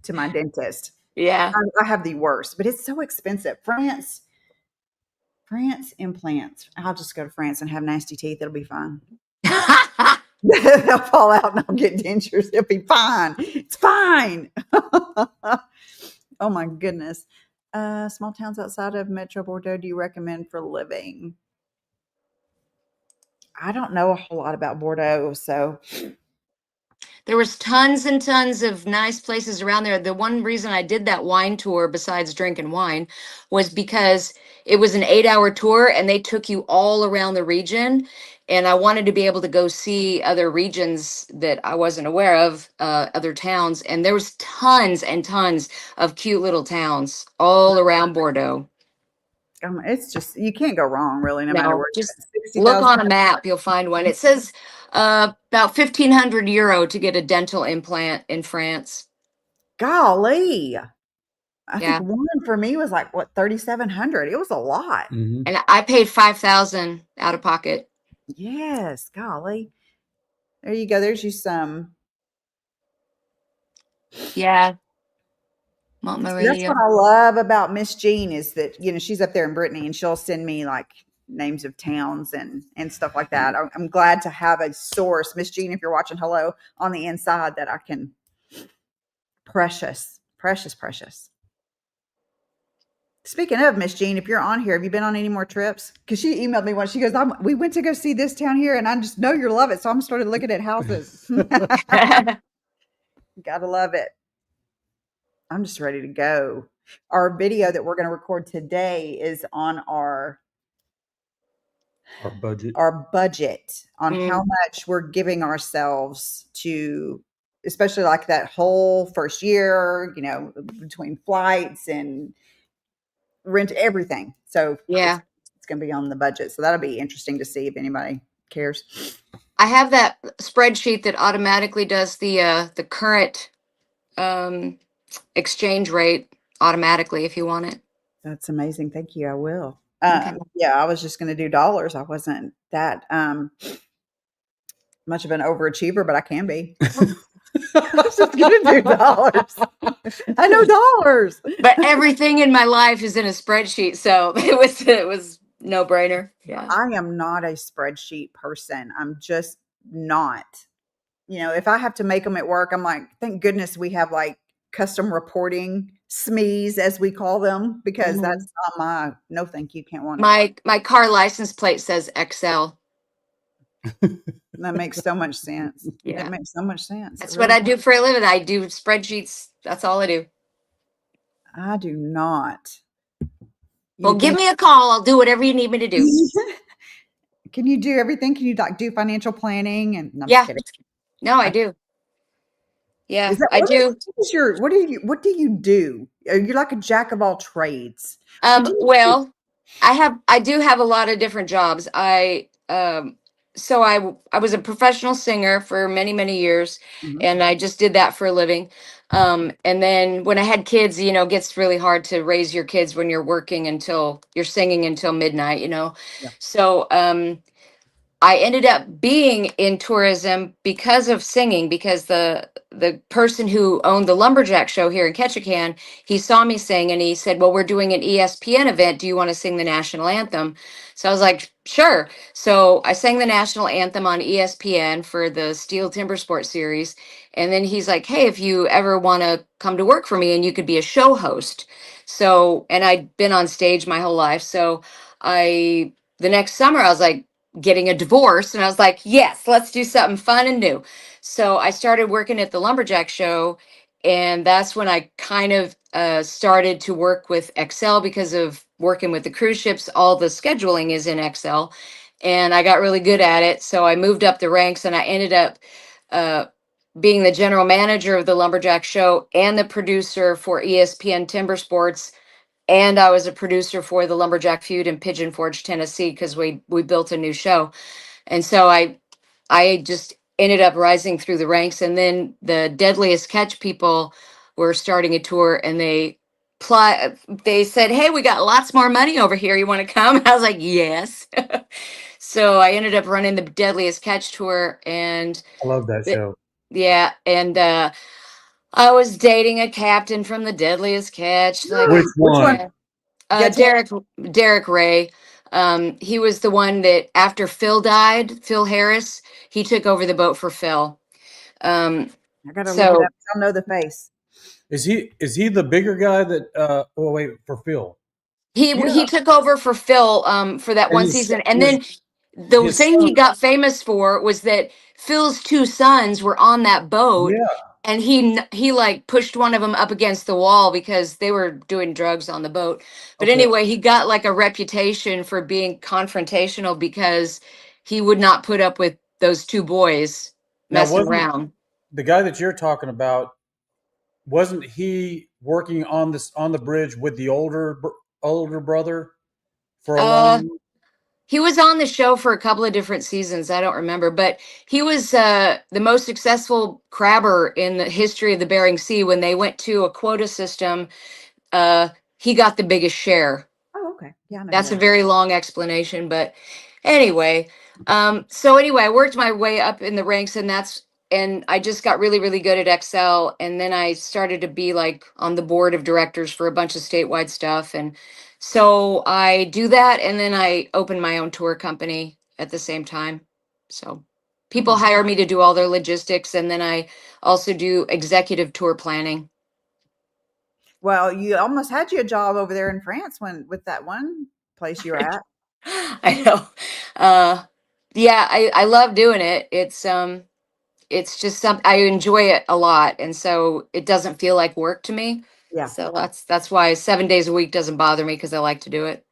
dentist. Yeah. I have the worst, but it's so expensive. France implants. I'll just go to France and have nasty teeth. It'll be fine. They'll fall out and I'll get dentures. It'll be fine. It's fine. Oh my goodness. Small towns outside of Metro Bordeaux do you recommend for living? I don't know a whole lot about Bordeaux, so There was tons and tons of nice places around there. The one reason I did that wine tour, besides drinking wine, was because it was an 8-hour tour and they took you all around the region. And I wanted to be able to go see other regions that I wasn't aware of, other towns. And there was tons and tons of cute little towns all around Bordeaux. it's just you can't go wrong, really, no matter No, where. just look 60,000. on a map, you'll find one. It says about 1,500 € to get a dental implant in France. Golly. I think Yeah. one for me was like what 3,700. It was a lot. Mhm. And I paid 5,000 out of pocket. Yes, golly. There you go. There's you some. Yeah. Montmirail. That's what I love about Miss Jean is that she's up there in Brittany and she'll send me like names of towns and stuff like that. I'm glad to have a source, Miss Jean, if you're watching, hello, on the inside that I can. Precious. Speaking of Miss Jean, if you're on here, have you been on any more trips? Because she emailed me once. She goes, "We went to go see this town here, and I just know you love it." So I'm started looking at houses. Gotta love it. I'm just ready to go. Our video that we're going to record today is on our budget. Our budget on how much we're giving ourselves to, especially like that whole first year, between flights and rent, everything. So Yeah. it's going to be on the budget. So that'll be interesting to see if anybody cares. I have that spreadsheet that automatically does the current exchange rate automatically if you want it. That's amazing. Thank you. I will. Okay. Yeah, I was just going to do dollars. I wasn't that much of an overachiever, but I can be. I was just going to do dollars. I know dollars. But everything in my life is in a spreadsheet, so it was no brainer. Yeah. I am not a spreadsheet person. I'm just not. If I have to make them at work, I'm like, thank goodness we have like custom reporting SMEs, as we call them, because that's not no thank you, can't want it. My car license plate says Excel. That makes so much sense. Yeah. It makes so much sense. That's what I do for a living. I do spreadsheets. That's all I do. I do not. Well, give me a call. I'll do whatever you need me to do. Can you do everything? Can you like do financial planning? And no, I'm Yeah. just kidding. No, I do. Yeah, Is that I do. what do you do? You're like a jack of all trades. What do you do? Well, I do have a lot of different jobs. I was a professional singer for many, many years, Mhm. and I just did that for a living. And then when I had kids, it gets really hard to raise your kids when you're singing until midnight, Yeah. So I ended up being in tourism because of singing, because the person who owned the lumberjack show here in Ketchikan, he saw me sing and he said, "Well, we're doing an ESPN event. Do you want to sing the national anthem?" So I was like, "Sure." So I sang the national anthem on ESPN for the Steel Timber Sport series. And then he's like, "Hey, if you ever want to come to work for me and you could be a show host." So, and I'd been on stage my whole life. So the next summer I was like, getting a divorce, and I was like, yes, let's do something fun and new. So I started working at the lumberjack show, and that's when I kind of started to work with Excel, because of working with the cruise ships. All the scheduling is in Excel, and I got really good at it. So I moved up the ranks, and I ended up uh, being the general manager of the lumberjack show and the producer for ESPN Timber Sports, and I was a producer for the Lumberjack Feud in Pigeon Forge, Tennessee, because we built a new show. And so I just ended up rising through the ranks. And then the Deadliest Catch people were starting a tour, and they said, "Hey, we got lots more money over here. You want to come?" I was like, "Yes." So I ended up running the Deadliest Catch tour, and I love that show. yeah, and I was dating a captain from the Deadliest Catch, like, Which Which one? one? Yeah, Derek Ray. He was the one that after Phil died, Phil Harris, he took over the boat for Phil. Um, I gotta look it so up. I'll know the face. Is he the bigger guy that oh wait, for Phil? Yeah. he took over for Phil for that And one season, and then the his thing son, he got famous for was that Phil's two sons were on that boat, yeah. and he like pushed one of them up against the wall because they were doing drugs on the boat. But Okay. anyway, he got like a reputation for being confrontational because he would not put up with those two boys Now messing wasn't around. the guy that you're talking about, wasn't he working on the bridge with the older brother for a Uh, long? he was on the show for a couple of different seasons. I don't remember, but he was the most successful crabber in the history of the Bering Sea. When they went to a quota system, uh, he got the biggest share. Oh, okay. Yeah, I know who That's that a is. very long explanation, but anyway. So anyway, I worked my way up in the ranks, and I just got really, really good at Excel. And then I started to be like on the board of directors for a bunch of statewide stuff. And so I do that, and then I open my own tour company at the same time. So people Oh, hire me to do all their logistics, and then I also do executive tour planning. well, you almost had you a job over there in France with that one place you're at. I know. Uh, yeah, I love doing it. It's just I enjoy it a lot, and so it doesn't feel like work to me. Yeah. So that's why 7 days a week doesn't bother me, because I like to do it.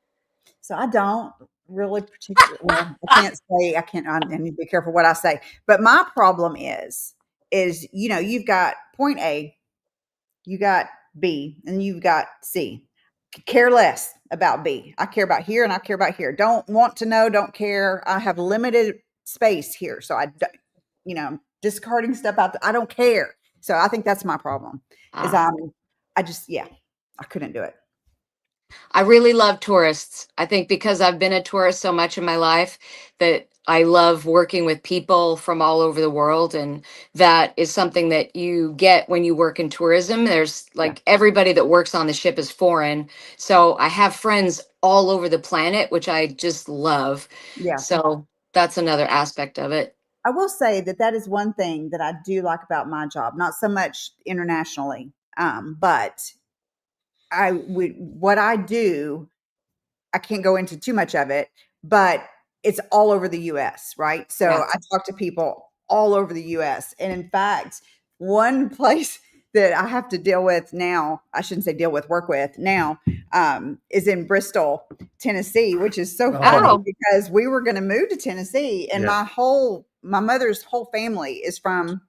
So I don't really particularly. Well, I can't say I can't. I need to be careful what I say. But my problem is you've got point A, you got B, and you've got C. Care less about B. I care about here and I care about here. Don't want to know. Don't care. I have limited space here, so discarding stuff out. I don't care. So I think that's my problem. Is Ah. I just I couldn't do it. I really love tourists. I think because I've been a tourist so much in my life, that I love working with people from all over the world. And that is something that you get when you work in tourism. There's Yeah. like everybody that works on the ship is foreign. So I have friends all over the planet, which I just love. Yeah. So that's another aspect of it. I will say that is one thing that I do like about my job, not so much internationally, but what I do, I can't go into too much of it, but it's all over the US, right? So Yeah. I talk to people all over the US. And in fact, one place that I have to deal with now, I shouldn't say deal with, work with now, is in Bristol, Tennessee, which is so funny Oh. because we were going to move to Tennessee, and Yeah. my mother's whole family is from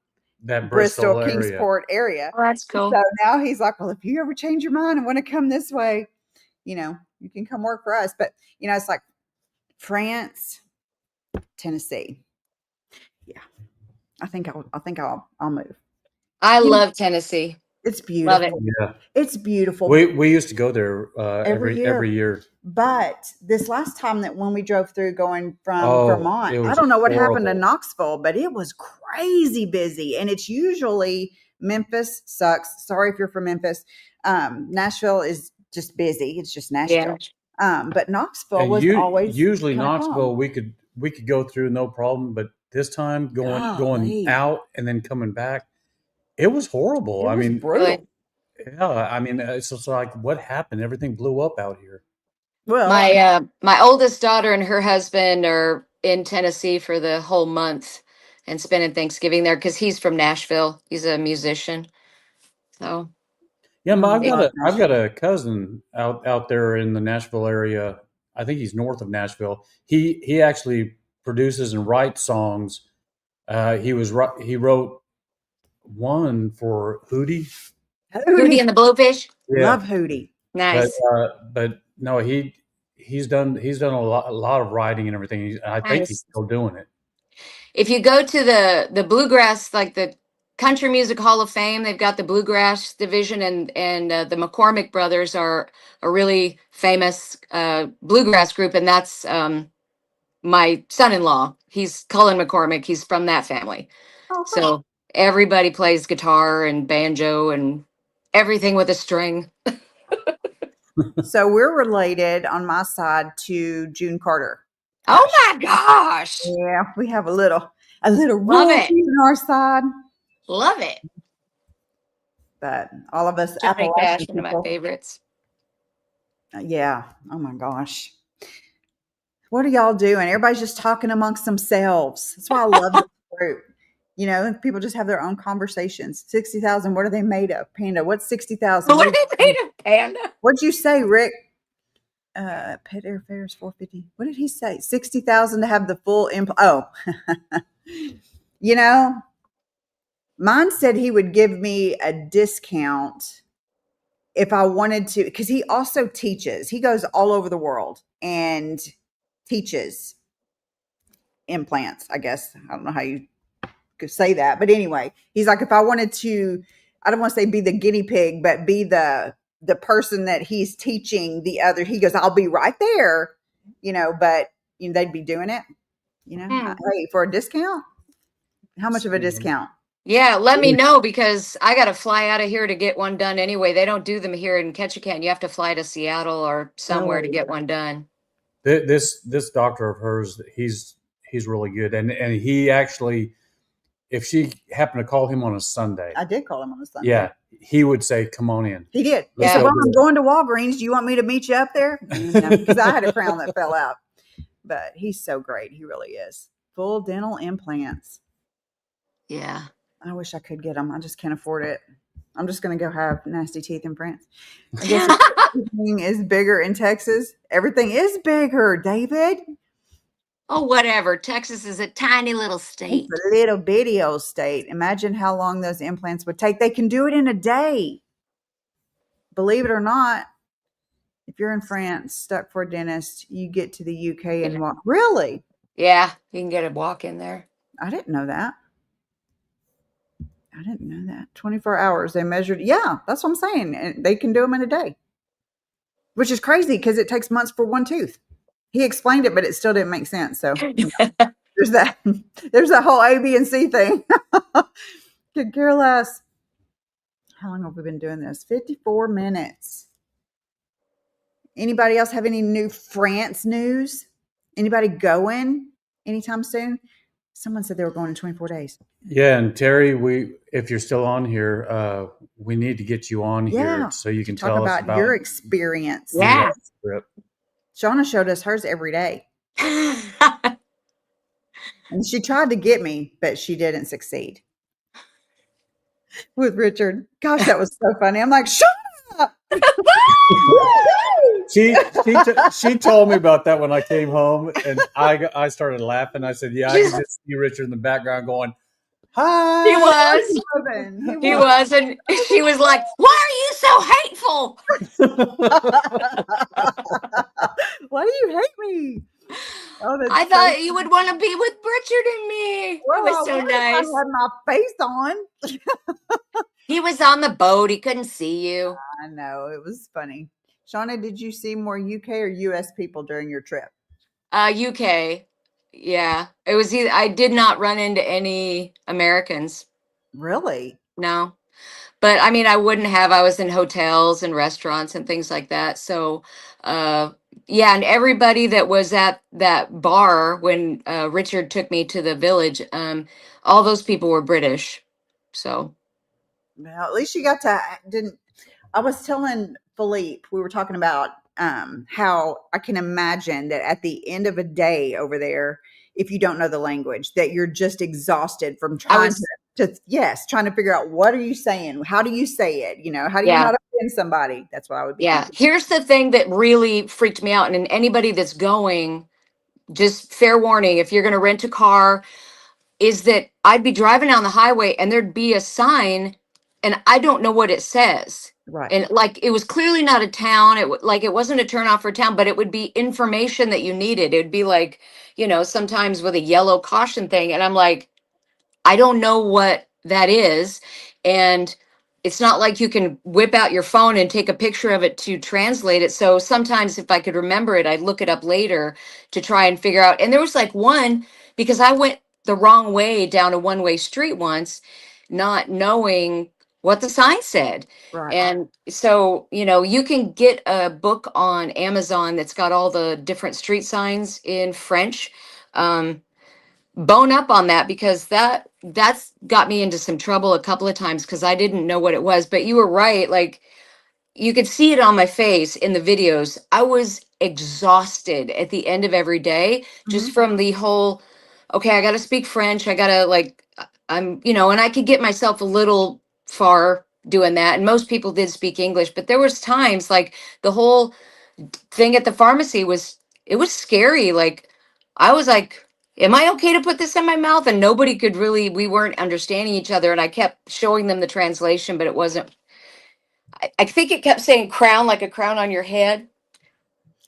That Bristol, Bristol area. Kingsport area. Oh, that's cool. So now he's like, well, if you ever change your mind and want to come this way, you can come work for us. But, it's like France, Tennessee. Yeah. I think I'll move. I love Tennessee. It's Love it. beautiful. Yeah. It's beautiful. We used to go there Every every year. year. But this last time that when we drove through going from Oh, Vermont, it I was don't know what happened to horrible. Knoxville, but it was crazy busy. And it's usually Memphis sucks. Sorry if you're from Memphis. Nashville is just busy. It's just Nashville. But Knoxville And was always usually kinda Knoxville calm. we could go through no problem, but this time going Golly. out and then coming back, it was horrible. It I was mean, brutal. Really? yeah, I mean, it's just like what happened? Everything blew up out here. Well, My oldest daughter and her husband are in Tennessee for the whole month and spending Thanksgiving there because he's from Nashville. He's a musician. So Yeah, but I love I've got Nashville. a cousin out there in the Nashville area. I think he's north of Nashville. He actually produces and writes songs. He wrote one for Hootie. Hootie and the Blowfish. Yeah, Love Hootie. Nice. but no, he's done a lot of writing and everything. I think he's Nice. still doing it. If you go to the bluegrass, like the Country Music Hall of Fame, they've got the bluegrass division, and the McCormick brothers are a really famous bluegrass group, and that's my son-in-law. He's Cullen McCormick. He's from that family. Oh, fun. So everybody plays guitar and banjo and everything with a string. So we're related on my side to June Carter. Oh my gosh. Yeah, we have a little Love it. royalty on our side, Love it. but all of us Johnny Cash, Appalachian one of my people. favorites. Yeah. Oh my gosh. What are y'all doing? Everybody's just talking amongst themselves. That's why I love this group. People just have their own conversations. 60,000. What are they made of? Panda. What's 60,000? What are they made of, Panda? What'd you say, Rick? Pet airfare is $450. What did he say? 60,000 to have the full mine said he would give me a discount if I wanted to, because he also teaches. He goes all over the world and teaches implants, I guess. I don't know how you could say that, but anyway, he's like, if I wanted to, I don't want to say be the guinea pig, but be the person that he's teaching the other, he goes, I'll be right there, but they'd be doing it, hey, for a discount. How much of a discount? Yeah, let me know because I got to fly out of here to get one done anyway. They don't do them here in Ketchikan. You have to fly to Seattle or somewhere to Really? get one done. This doctor of hers, he's really good, and he actually, if she happened to call him on a Sunday, I did call him on a Sunday. yeah, he would say, "Come on in." He did. He Yeah. said, well, I'm going to Walgreens. Do you want me to meet you up there? Because I had a crown that fell out. But he's so great. He really is. Full dental implants. Yeah. I wish I could get them. I just can't afford it. I'm just going to go have nasty teeth in France. I guess everything is bigger in Texas. Everything is bigger, David. Oh, whatever. Texas is a tiny little state. It's a little bitty old state. Imagine how long those implants would take. They can do it in a day. Believe it or not, if you're in France, stuck for a dentist, you get to the UK and walk. Really? Yeah, you can get a walk in there. I didn't know that. 24 hours they measured. Yeah, that's what I'm saying. And they can do them in a day, which is crazy because it takes months for one tooth. He explained it, but it still didn't make sense. So there's that. There's that whole A, B, and C thing. Could care less. How long have we been doing this? 54 minutes. Anybody else have any new France news? Anybody going anytime soon? Someone said they were going in 24 days. Yeah, and Terry, if you're still on here, we need to get you on here so you can talk tell us about your experience. Yeah. Shauna showed us hers every day. And she tried to get me, but she didn't succeed with Richard. Gosh, that was so funny. I'm like, shut up. She told me about that when I came home, and I started laughing. I said, "Yeah, I can just see Richard in the background going, hi." He was. He was. And she was like, why are you so hateful? Why do you hate me? Oh, that's I so thought you would want to be with Richard and me. well, It was so I nice. had my face on. He was on the boat. He couldn't see you. I know. It was funny. Shauna, did you see more UK or US people during your trip? UK. Yeah. It was either, I did not run into any Americans. Really? No. But I mean, I wouldn't have. I was in hotels and restaurants and things like that. So, yeah, and everybody that was at that bar when Richard took me to the village, all those people were British. So, Well, at least you got to didn't I was telling Philippe, we were talking about how I can imagine that at the end of a day over there, if you don't know the language, that you're just exhausted from I trying was, trying to figure out what are you saying? How do you say it? You know, how do you yeah, not offend somebody? That's what I would be yeah. thinking. Here's the thing that really freaked me out. And anybody that's going, just fair warning, if you're going to rent a car, is that I'd be driving down the highway and there'd be a sign and I don't know what it says. Right. And like it was clearly not a town. Like it wasn't a turnoff for a town, but it would be information that you needed. It would be like, sometimes with a yellow caution thing. And I'm like, I don't know what that is. And it's not like you can whip out your phone and take a picture of it to translate it. So sometimes if I could remember it, I'd look it up later to try and figure out. And there was like one because I went the wrong way down a one-way street once, not knowing what the sign said. Right. And so, you can get a book on Amazon that's got all the different street signs in French. Bone up on that because that's got me into some trouble a couple of times because I didn't know what it was. But you were right. Like you could see it on my face in the videos. I was exhausted at the end of every day just from the whole, okay, I got to speak French. I got to and I could get myself a little far doing that. And most people did speak English, but there was times like the whole thing at the pharmacy it was scary. Like I was like, am I okay to put this in my mouth? And nobody could really, we weren't understanding each other. And I kept showing them the translation, but it wasn't, I think it kept saying crown, like a crown on your head.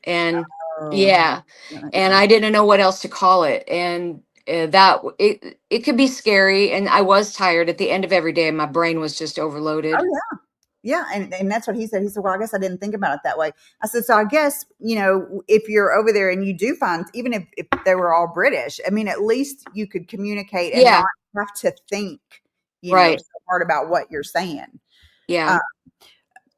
And Oh, yeah, that makes and sense. I didn't know what else to call it. And it could be scary. And I was tired at the end of every day. My brain was just overloaded. Oh yeah. Yeah, and that's what he said. He said, "Well, I guess I didn't think about it that way." I said, "So I guess if you're over there and you do find, even if they were all British, I mean, at least you could communicate and Yeah. not have to think, Right. so hard about what you're saying." Yeah.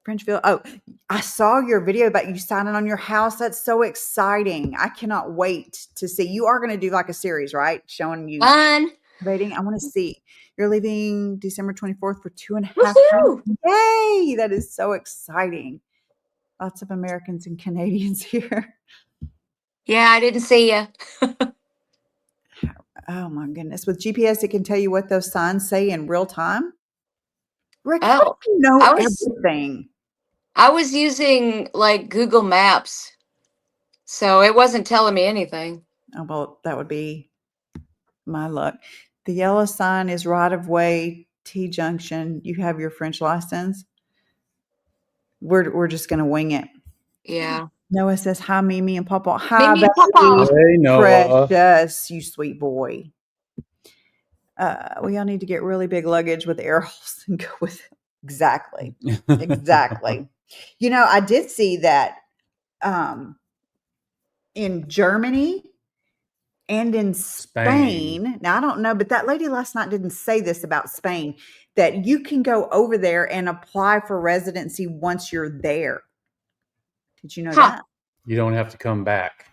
Frenchville. Oh, I saw your video about you signing on your house. That's so exciting! I cannot wait to see. You are going to do like a series, right? Showing you Fun. rating. I want to see. You're leaving December 24th for 2.5 Woohoo! months. Yay! That is so exciting. Lots of Americans and Canadians here. Yeah, I didn't see you. Oh my goodness. With GPS, it can tell you what those signs say in real time. Rick, how Oh, do you know I was everything? I was using like Google Maps, so it wasn't telling me anything. Oh, well, that would be my luck. The yellow sign is right of way, T junction. You have your French license. We're just gonna wing it. Yeah. Noah says, "Hi, Mimi and Papa." Hi, Mimi and baby. Papa. Hey, Noah. Precious, you sweet boy. We all need to get really big luggage with air holes and go with it. Exactly. Exactly. I did see that in Germany and in Spain. Now, I don't know, but that lady last night didn't say this about Spain, that you can go over there and apply for residency once you're there. Did you know that? You don't have to come back.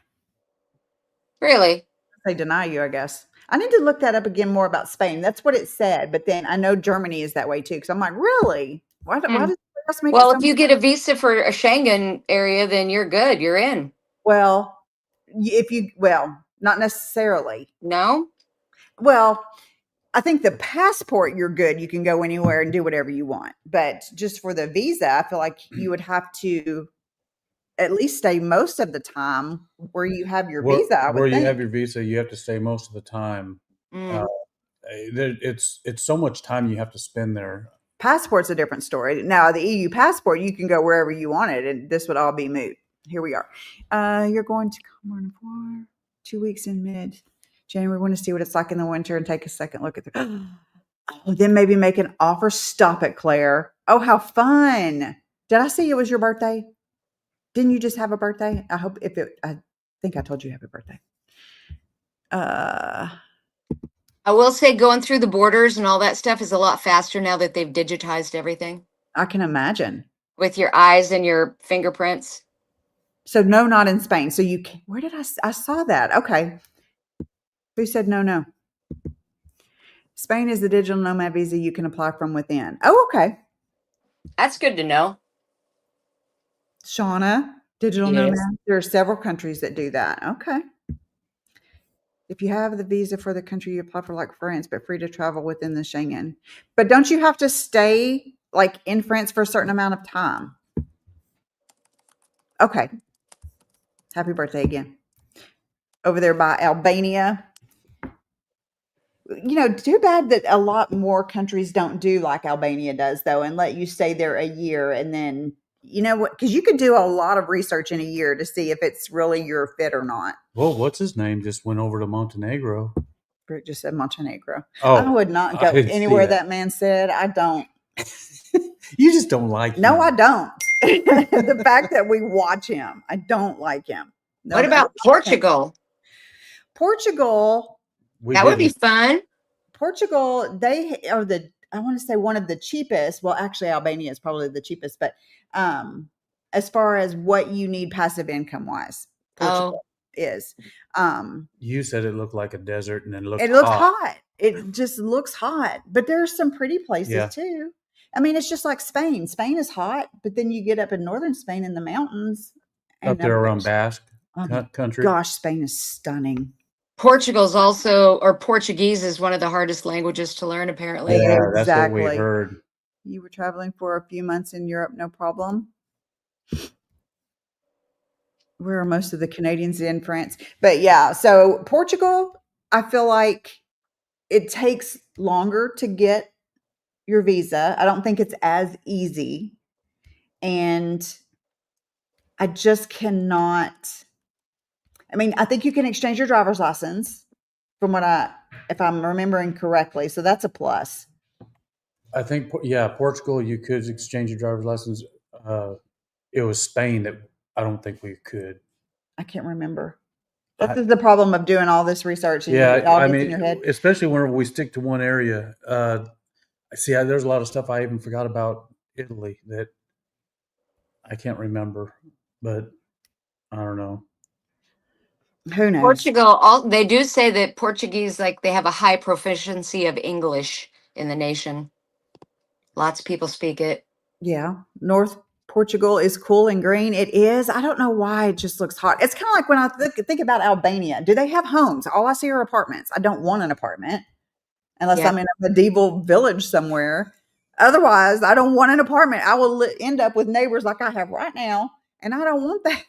Really? They deny you, I guess. I need to look that up again more about Spain. That's what it said. But then I know Germany is that way too. Because I'm like, really? Why does us make Well, it so if you get a visa for a Schengen area, then you're good. You're in. well, not necessarily. No? Well, I think the passport, you're good. You can go anywhere and do whatever you want. But just for the visa, I feel like you would have to at least stay most of the time where you have your visa, I Where would you have think. your visa, you have to stay most of the time. Mm. It's so much time you have to spend there. Passport's a different story. Now, the EU passport, you can go wherever you wanted, and this would all be moot. Here we are. You're going to come on for 2 weeks in mid-January. We want to see what it's like in the winter and take a second look at the. Oh, then maybe make an offer. Stop it, Claire. Oh, how fun! Did I see it was your birthday? Didn't you just have a birthday? I hope if it. I think I told you happy birthday. I will say going through the borders and all that stuff is a lot faster now that they've digitized everything I can imagine. with your eyes and your fingerprints. So no, not in Spain. So you can, where did I saw that? Okay. Who said no? Spain is the digital nomad visa you can apply from within. Oh, okay. That's good to know. Shauna, digital Yes. nomad. There are several countries that do that. Okay. If you have the visa for the country you apply for, like France, but free to travel within the Schengen. But don't you have to stay like in France for a certain amount of time? Okay. Happy birthday again. Over there by Albania. Too bad that a lot more countries don't do like Albania does, though, and let you stay there a year. And then, you know what? Because you could do a lot of research in a year to see if it's really your fit or not. Well, what's his name just went over to Montenegro. Rick just said Montenegro. Oh, I would not go didn't see anywhere that. that man said. I don't. You just don't like No, him. I don't. The fact that we watch him, I don't like him. No, What about Portugal? Portugal? That would be fun. Portugal, they are I want to say one of the cheapest. Well, actually, Albania is probably the cheapest, but as far as what you need passive income wise, Portugal is. You said it looked like a desert, and it looks hot. It just looks hot, but there's some pretty places too. I mean, it's just like Spain. Spain is hot, but then you get up in northern Spain in the mountains, up there around Basque country. Gosh, Spain is stunning. Portugal's also, or Portuguese is one of the hardest languages to learn, apparently. Yeah, that's what we heard. You were traveling for a few months in Europe, no problem. Where are most of the Canadians in France? But yeah, so Portugal, I feel like it takes longer to get your visa. I don't think it's as easy. And I just cannot. I mean, I think you can exchange your driver's license from if I'm remembering correctly. So that's a plus. I think, Portugal, you could exchange your driver's license. It was Spain that I don't think we could. I can't remember. That's the problem of doing all this research. And it all gets in your head. Especially whenever we stick to one area. There's a lot of stuff I even forgot about Italy that I can't remember, but I don't know. Who knows? Portugal, they do say that Portuguese, like they have a high proficiency of English in the nation. Lots of people speak it. Yeah. North Portugal is cool and green. It is. I don't know why it just looks hot. It's kind of like when I think about Albania. Do they have homes? All I see are apartments. I don't want an apartment unless I'm in a medieval village somewhere. Otherwise, I don't want an apartment. I will end up with neighbors like I have right now, and I don't want that.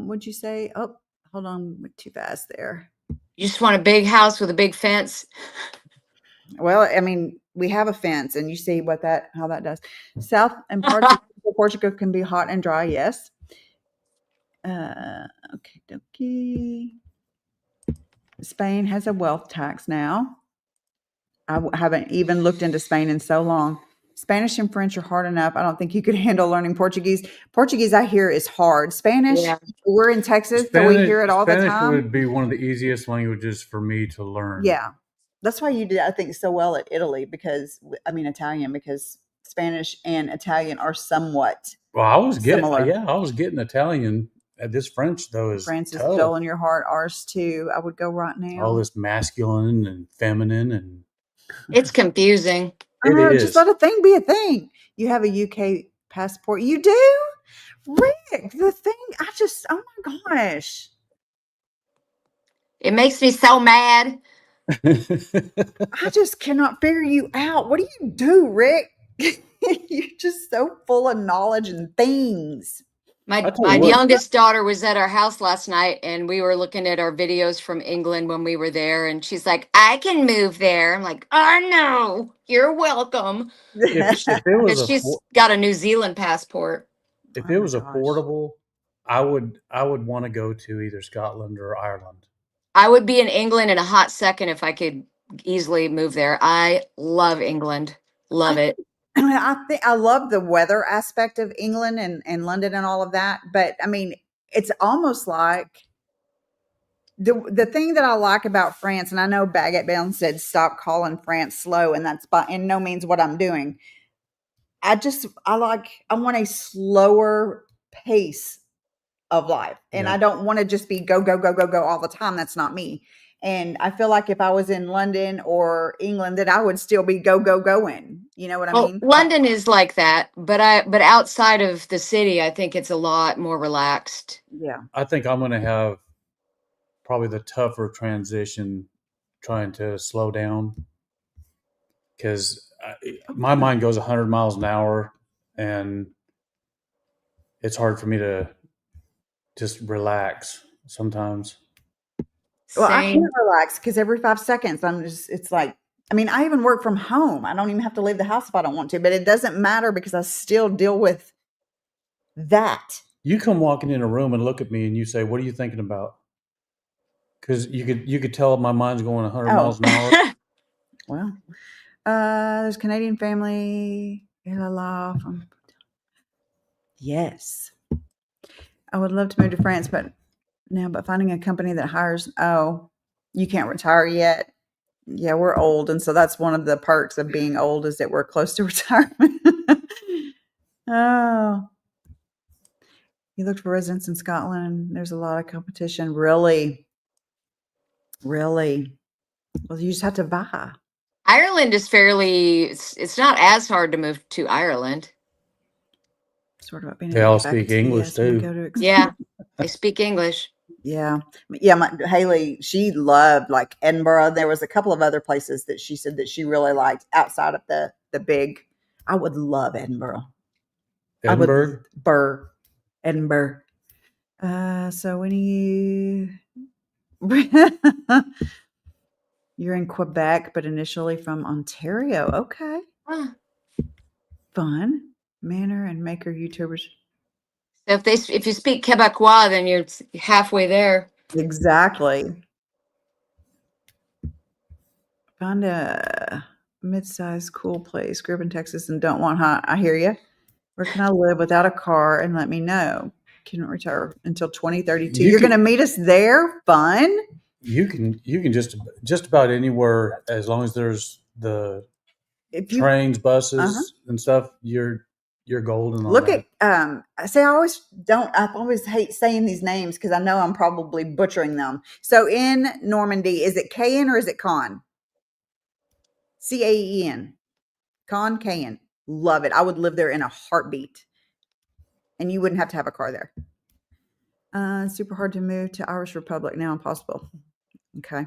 What'd you say? Oh, hold on, went too fast there. You just want a big house with a big fence? Well, I mean, we have a fence, and you see how that does. South and parts of Portugal can be hot and dry. Yes. Okay. Spain has a wealth tax now. I haven't even looked into Spain in so long. Spanish and French are hard enough. I don't think you could handle learning Portuguese. Portuguese, I hear, is hard. Spanish, we're in Texas, so we hear it all the time. Spanish would be one of the easiest languages for me to learn. Yeah. That's why you did, I think, so well at Italian, because Spanish and Italian are somewhat similar. I was getting Italian. This French, though, is France has stolen your heart. Ours, too. I would go right now. All this masculine and feminine. And it's confusing. I know, just let a thing be a thing. You have a UK passport. You do? Rick, the thing, oh my gosh. It makes me so mad. I just cannot figure you out. What do you do, Rick? You're just so full of knowledge and things. I My tell you what, youngest daughter was at our house last night, and we were looking at our videos from England when we were there, and she's like, "I can move there." I'm like, "Oh no, you're welcome." if it was Because she's got a New Zealand passport. if Oh it my was gosh. affordable, I would want to go to either Scotland or Ireland. I would be in England in a hot second if I could easily move there. I love England. Love it. I think I love the weather aspect of England and London and all of that. But I mean, it's almost like the thing that I like about France, and I know Baguette Bound said stop calling France slow, and that's by in no means what I'm doing. I want a slower pace of life. And Yeah. I don't want to just be go, go, go, go, go all the time. That's not me. And I feel like if I was in London or England, that I would still be go, go, going. You know what I Well, mean? London is like that, but outside of the city, I think it's a lot more relaxed. Yeah. I think I'm going to have probably the tougher transition trying to slow down because my mind goes 100 miles an hour and it's hard for me to just relax sometimes. Well, I can't Same. relax because every 5 seconds it's like, I mean, I even work from home. I don't even have to leave the house if I don't want to, but it doesn't matter because I still deal with that. You come walking in a room and look at me and you say, "What are you thinking about?" Because you could tell my mind's going 100 miles an hour. Well, there's Canadian family. Yes. I would love to move to France, but finding a company that hires, you can't retire yet. Yeah, we're old. And so that's one of the perks of being old is that we're close to retirement. Oh, you looked for residents in Scotland. There's a lot of competition. Really? Really? Well, you just have to buy. Ireland is it's not as hard to move to Ireland. Sort of being They all speak English too. Yeah, they speak English. Yeah. Haley, she loved like Edinburgh. There was a couple of other places that she said that she really liked outside of the big. I would love Edinburgh. Edinburgh? Edinburgh. So when you're in Quebec, but initially from Ontario. Okay. Huh. Fun. Manor and maker YouTubers. So if you speak Quebecois, then you're halfway there. Exactly. Find a mid-sized cool place. Grew up in Texas and don't want hot. I hear you. Where can I live without a car? And let me know. Can retire until 2032. You're going to meet us there. Fun. You can just about anywhere as long as there's the trains, buses, and stuff. You're golden. Look at I always hate saying these names because I know I'm probably butchering them. So in Normandy, is it Caen or is it Caen? Caen. Caen. Love it. I would live there in a heartbeat. And you wouldn't have to have a car there. Super hard to move to Irish Republic now. Impossible. Okay.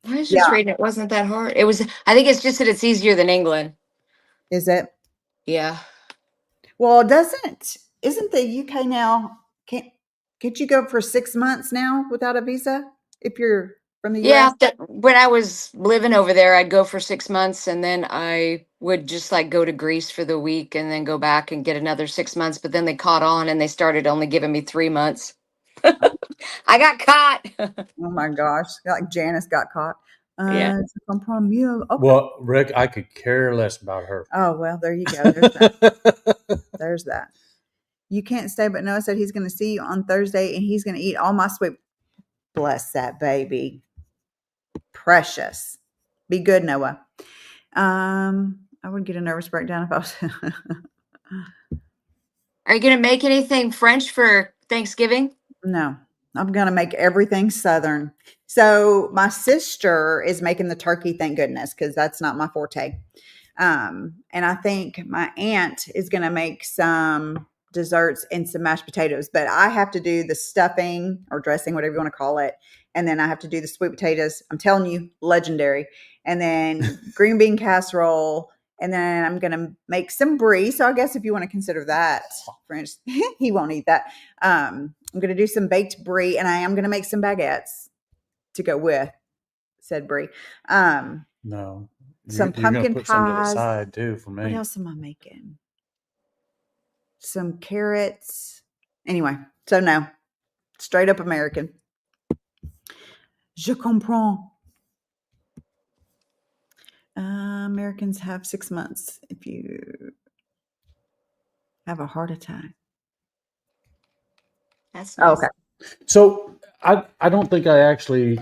I was just reading it wasn't that hard. I think it's just that it's easier than England. Is it? Yeah. Well, isn't the UK now, can't you go for 6 months now without a visa if you're from the US? Yeah, when I was living over there, I'd go for 6 months and then I would just like go to Greece for the week and then go back and get another 6 months. But then they caught on and they started only giving me 3 months. I got caught. Oh my gosh. Like Janice got caught. Yeah. Okay. Well, Rick, I could care less about her. Oh, well, there you go. There's that. There's that. You can't stay, but Noah said he's going to see you on Thursday and he's going to eat all my sweet. Bless that baby. Precious. Be good, Noah. I would get a nervous breakdown if I was. Are you going to make anything French for Thanksgiving? No, I'm going to make everything Southern. So my sister is making the turkey, thank goodness, because that's not my forte. And I think my aunt is going to make some desserts, and some mashed potatoes. But I have to do the stuffing or dressing, whatever you want to call it. And then I have to do the sweet potatoes. I'm telling you, legendary. And then green bean casserole. And then I'm going to make some brie. So I guess if you want to consider that, French, he won't eat that. I'm going to do some baked brie, and I am going to make some baguettes to go with said brie. No. Some You're gonna pumpkin put some to the pies. side too for me. What else am I making? Some carrots. Anyway, so no, straight up American. Je comprends. Americans have 6 months if you have a heart attack. That's Oh, nice. okay. So I don't think I actually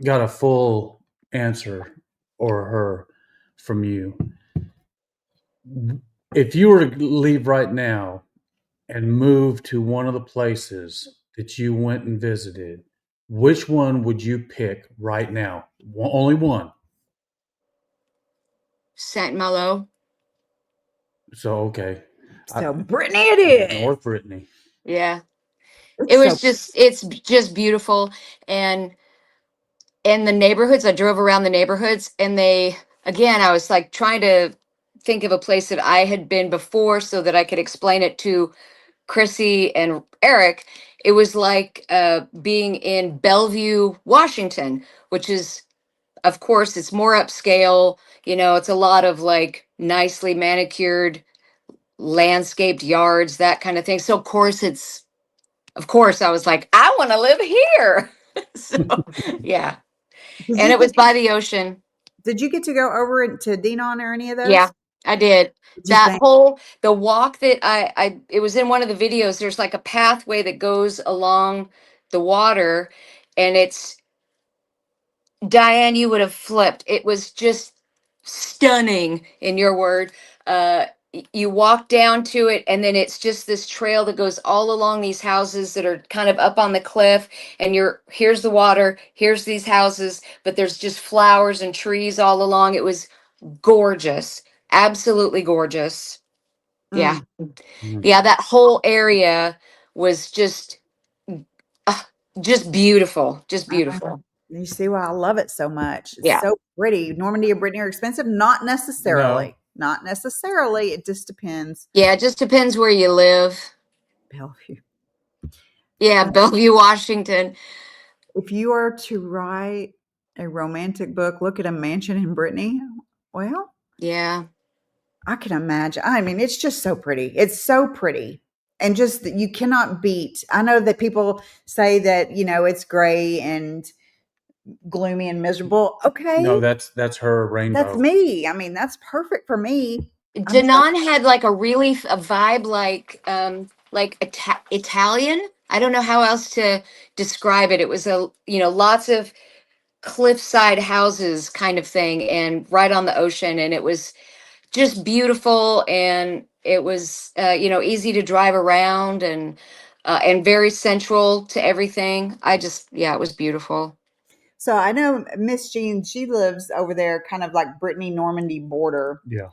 got a full answer or her from you. If you were to leave right now and move to one of the places that you went and visited, which one would you pick right now? Only one. Saint Malo. So okay. So Brittany it is. North Brittany. Yeah. It's It's just beautiful. And the neighborhoods, I drove around the neighborhoods, and I was like trying to think of a place that I had been before so that I could explain it to Chrissy and Eric. It was like being in Bellevue, Washington, which is, of course, it's more upscale. It's a lot of like nicely manicured, landscaped yards, that kind of thing. So, of course, I was like, I want to live here. So, yeah. And it was by the ocean. Did you get to go over to Denon or any of those? Yeah, I did. Did you think? The walk that it was in one of the videos, there's like a pathway that goes along the water, and it's, Diane, you would have flipped. It was just stunning, in your word. You walk down to it, and then it's just this trail that goes all along these houses that are kind of up on the cliff, and here's the water, here's these houses, but there's just flowers and trees all along. It was gorgeous, absolutely gorgeous. Yeah. Yeah, that whole area was uh, just beautiful, just beautiful. You see why I love it so much. It's Yeah. so pretty. Normandy and Brittany are expensive? Not necessarily. No. Not necessarily. It just depends. Yeah, it just depends where you live. Bellevue. Yeah, Bellevue, Washington. If you are to write a romantic book, look at a mansion in Brittany. Well, yeah, I can imagine. I mean, it's just so pretty. It's so pretty. And just that you cannot beat. I know that people say that, it's gray and gloomy and miserable. Okay. No, that's her rainbow. That's me. I mean, that's perfect for me. Denon had like a vibe like Italian. I don't know how else to describe it. It was lots of cliffside houses kind of thing, and right on the ocean, and it was just beautiful, and it was easy to drive around, and very central to everything. It was beautiful. So I know Miss Jean, she lives over there kind of like Brittany Normandy border. Yeah.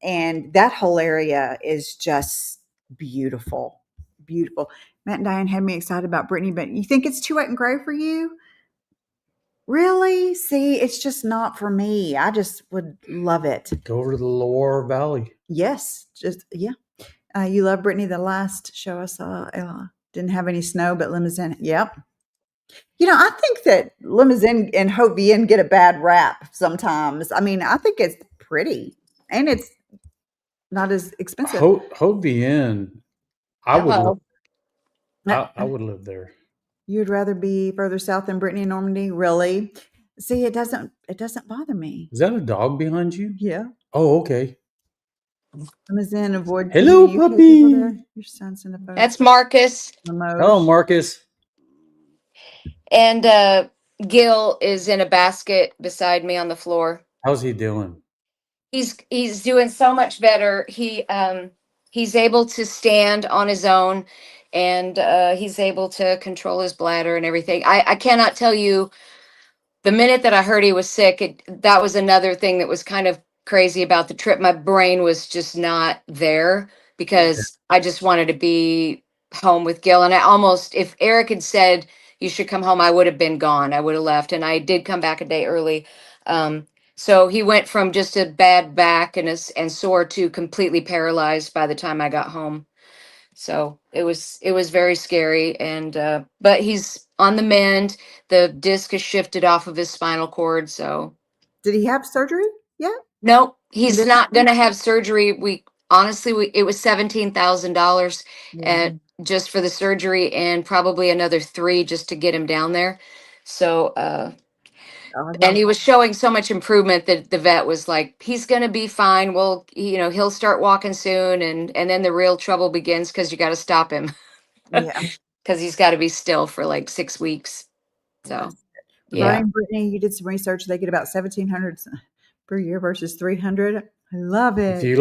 And that whole area is just beautiful. Beautiful. Matt and Diane had me excited about Brittany, but you think it's too wet and gray for you? Really? See, it's just not for me. I just would love it. Go over to the Loire Valley. Yes. Yeah. You love Brittany. The last show I saw didn't have any snow, but Limousine. Yep. I think that Limousine and Haute Vienne get a bad rap sometimes. I mean, I think it's pretty, and it's not as expensive. Haute Vienne, I would live there. You'd rather be further south than Brittany and Normandy? Really? See, it doesn't bother me. Is that a dog behind you? Yeah. Oh, okay. Limousine, avoid. Hello, puppy. Your son's in the photo. That's Marcus. Hello, Marcus. And Gil is in a basket beside me on the floor. How's he doing? He's doing so much better. He's able to stand on his own, and he's able to control his bladder and everything. I cannot tell you, the minute that I heard he was sick, that was another thing that was kind of crazy about the trip. My brain was just not there because I just wanted to be home with Gil. And I almost, if Eric had said you should come home, I would have been gone. I would have left, and I did come back a day early. So he went from just a bad back and sore to completely paralyzed by the time I got home. So it was very scary, and but he's on the mend. The disc is shifted off of his spinal cord, so Did he have surgery yet? nope, he's Didn't- not gonna have surgery. We honestly, it was $17,000 Yeah. and just for the surgery, and probably another three just to get him down there. So and he was showing so much improvement that the vet was like, he's going to be fine. Well, he'll start walking soon. And then the real trouble begins because you got to stop him Yeah. because he's got to be still for like 6 weeks. So, yeah. Brian, Brittany, you did some research. They get about 1,700 per year versus 300. I love it. If you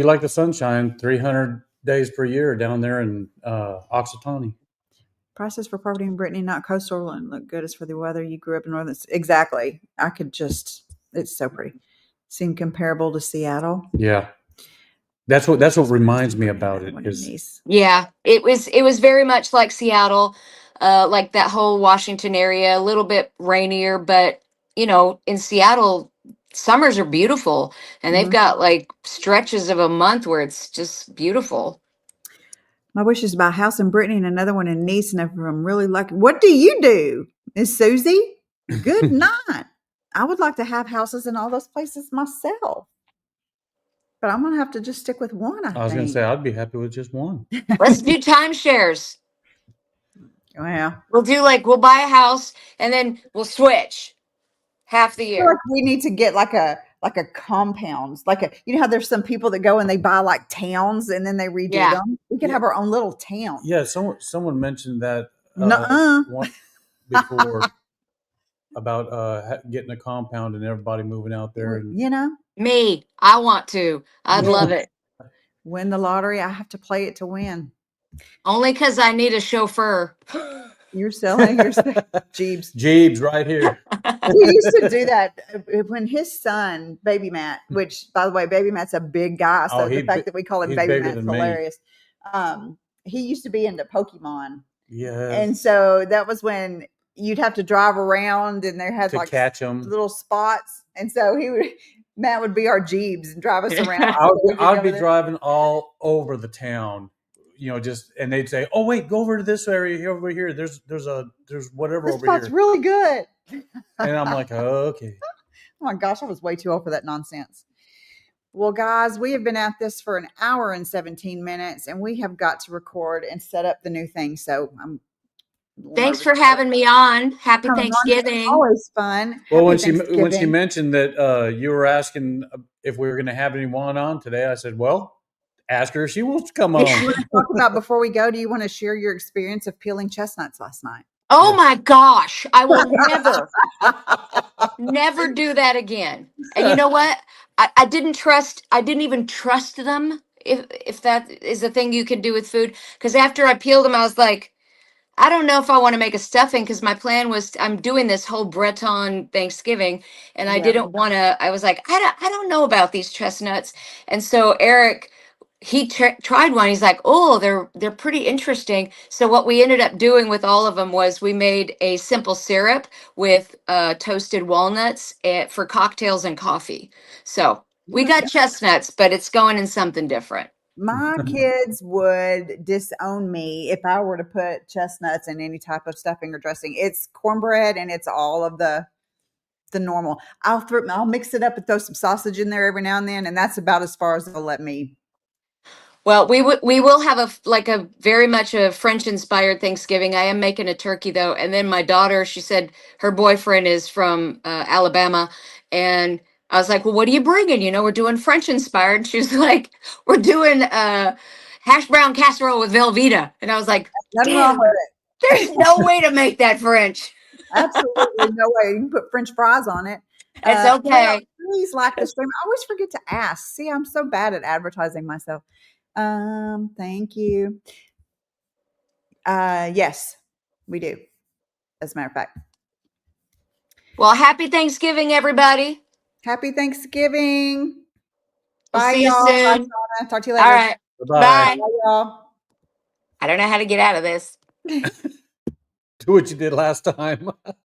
like the sunshine, 300 days per year down there in Oxitani. Prices for property in Brittany, not coastal, and look good as for the weather. You grew up in northern. Exactly. It's so pretty. Seem comparable to Seattle. Yeah. That's what reminds me about it. Yeah, it was very much like Seattle, like that whole Washington area, a little bit rainier, but in Seattle, summers are beautiful, and they've got like stretches of a month where it's just beautiful. My wish is to buy a house in Brittany and another one in Nice, and if I'm really lucky. What do you do, Miss Susie? Good night. I would like to have houses in all those places myself, but I'm going to have to just stick with one, I was going to think. say, I'd be happy with just one. Let's do timeshares. Well, we'll buy a house and then we'll switch half the I feel year. like we need to get like a compounds, how there's some people that go and they buy like towns and then they redo them. We could have our own little town. Yeah, someone mentioned that before about getting a compound and everybody moving out there. And me, I want to. I'd love it. Win the lottery. I have to play it to win. Only because I need a chauffeur. You're selling your Jeeps. Jeeps right here. We used to do that when his son, Baby Matt, which, by the way, Baby Matt's a big guy. So the fact that we call him Baby Matt's hilarious. He used to be into Pokemon. Yeah. And so that was when you'd have to drive around and they had like catch them little spots. And so Matt would be our Jeeps and drive us around. I'd be driving all over the town. And they'd say, "Oh, wait, go over to this area over here. There's whatever this over spot's here. really good." And I'm like, "Oh, okay." Oh my gosh, I was way too old for that nonsense. Well, guys, we have been at this for an hour and 17 minutes, and we have got to record and set up the new thing. So thanks for having me on. Happy Thanksgiving. Always fun. Well, when she mentioned that you were asking if we were going to have anyone on today, I said, "Well, ask her if she wants to come on." Talk about before we go. Do you want to share your experience of peeling chestnuts last night? Oh my gosh! I will never do that again. And you know what? I didn't even trust them. If that is a thing you can do with food, because after I peeled them, I was like, I don't know if I want to make a stuffing, because my plan was I'm doing this whole Breton Thanksgiving, and I didn't want to. I was like, I don't know about these chestnuts, and so Eric, he tried one. He's like, oh, they're pretty interesting. So what we ended up doing with all of them was we made a simple syrup with toasted walnuts for cocktails and coffee. So we got chestnuts, but it's going in something different. My kids would disown me if I were to put chestnuts in any type of stuffing or dressing. It's cornbread and it's all of the normal. I'll mix it up and throw some sausage in there every now and then, and that's about as far as they'll let me. Well, we will have a very much a French inspired Thanksgiving. I am making a turkey though, and then my daughter, she said her boyfriend is from Alabama, and I was like, well, what are you bringing? We're doing French inspired. She was like, we're doing hash brown casserole with Velveeta, and I was like, nothing wrong with it. There's no way to make that French. Absolutely no way. You can put French fries on it. It's okay. Please like the stream. I always forget to ask. See, I'm so bad at advertising myself. Thank you. Yes, we do. As a matter of fact. Well, happy Thanksgiving, everybody. Happy Thanksgiving. We'll Bye, see y'all. you soon. Bye, Shauna. Talk to you later. All right. Bye-bye. Bye. Bye, y'all. I don't know how to get out of this. Do what you did last time.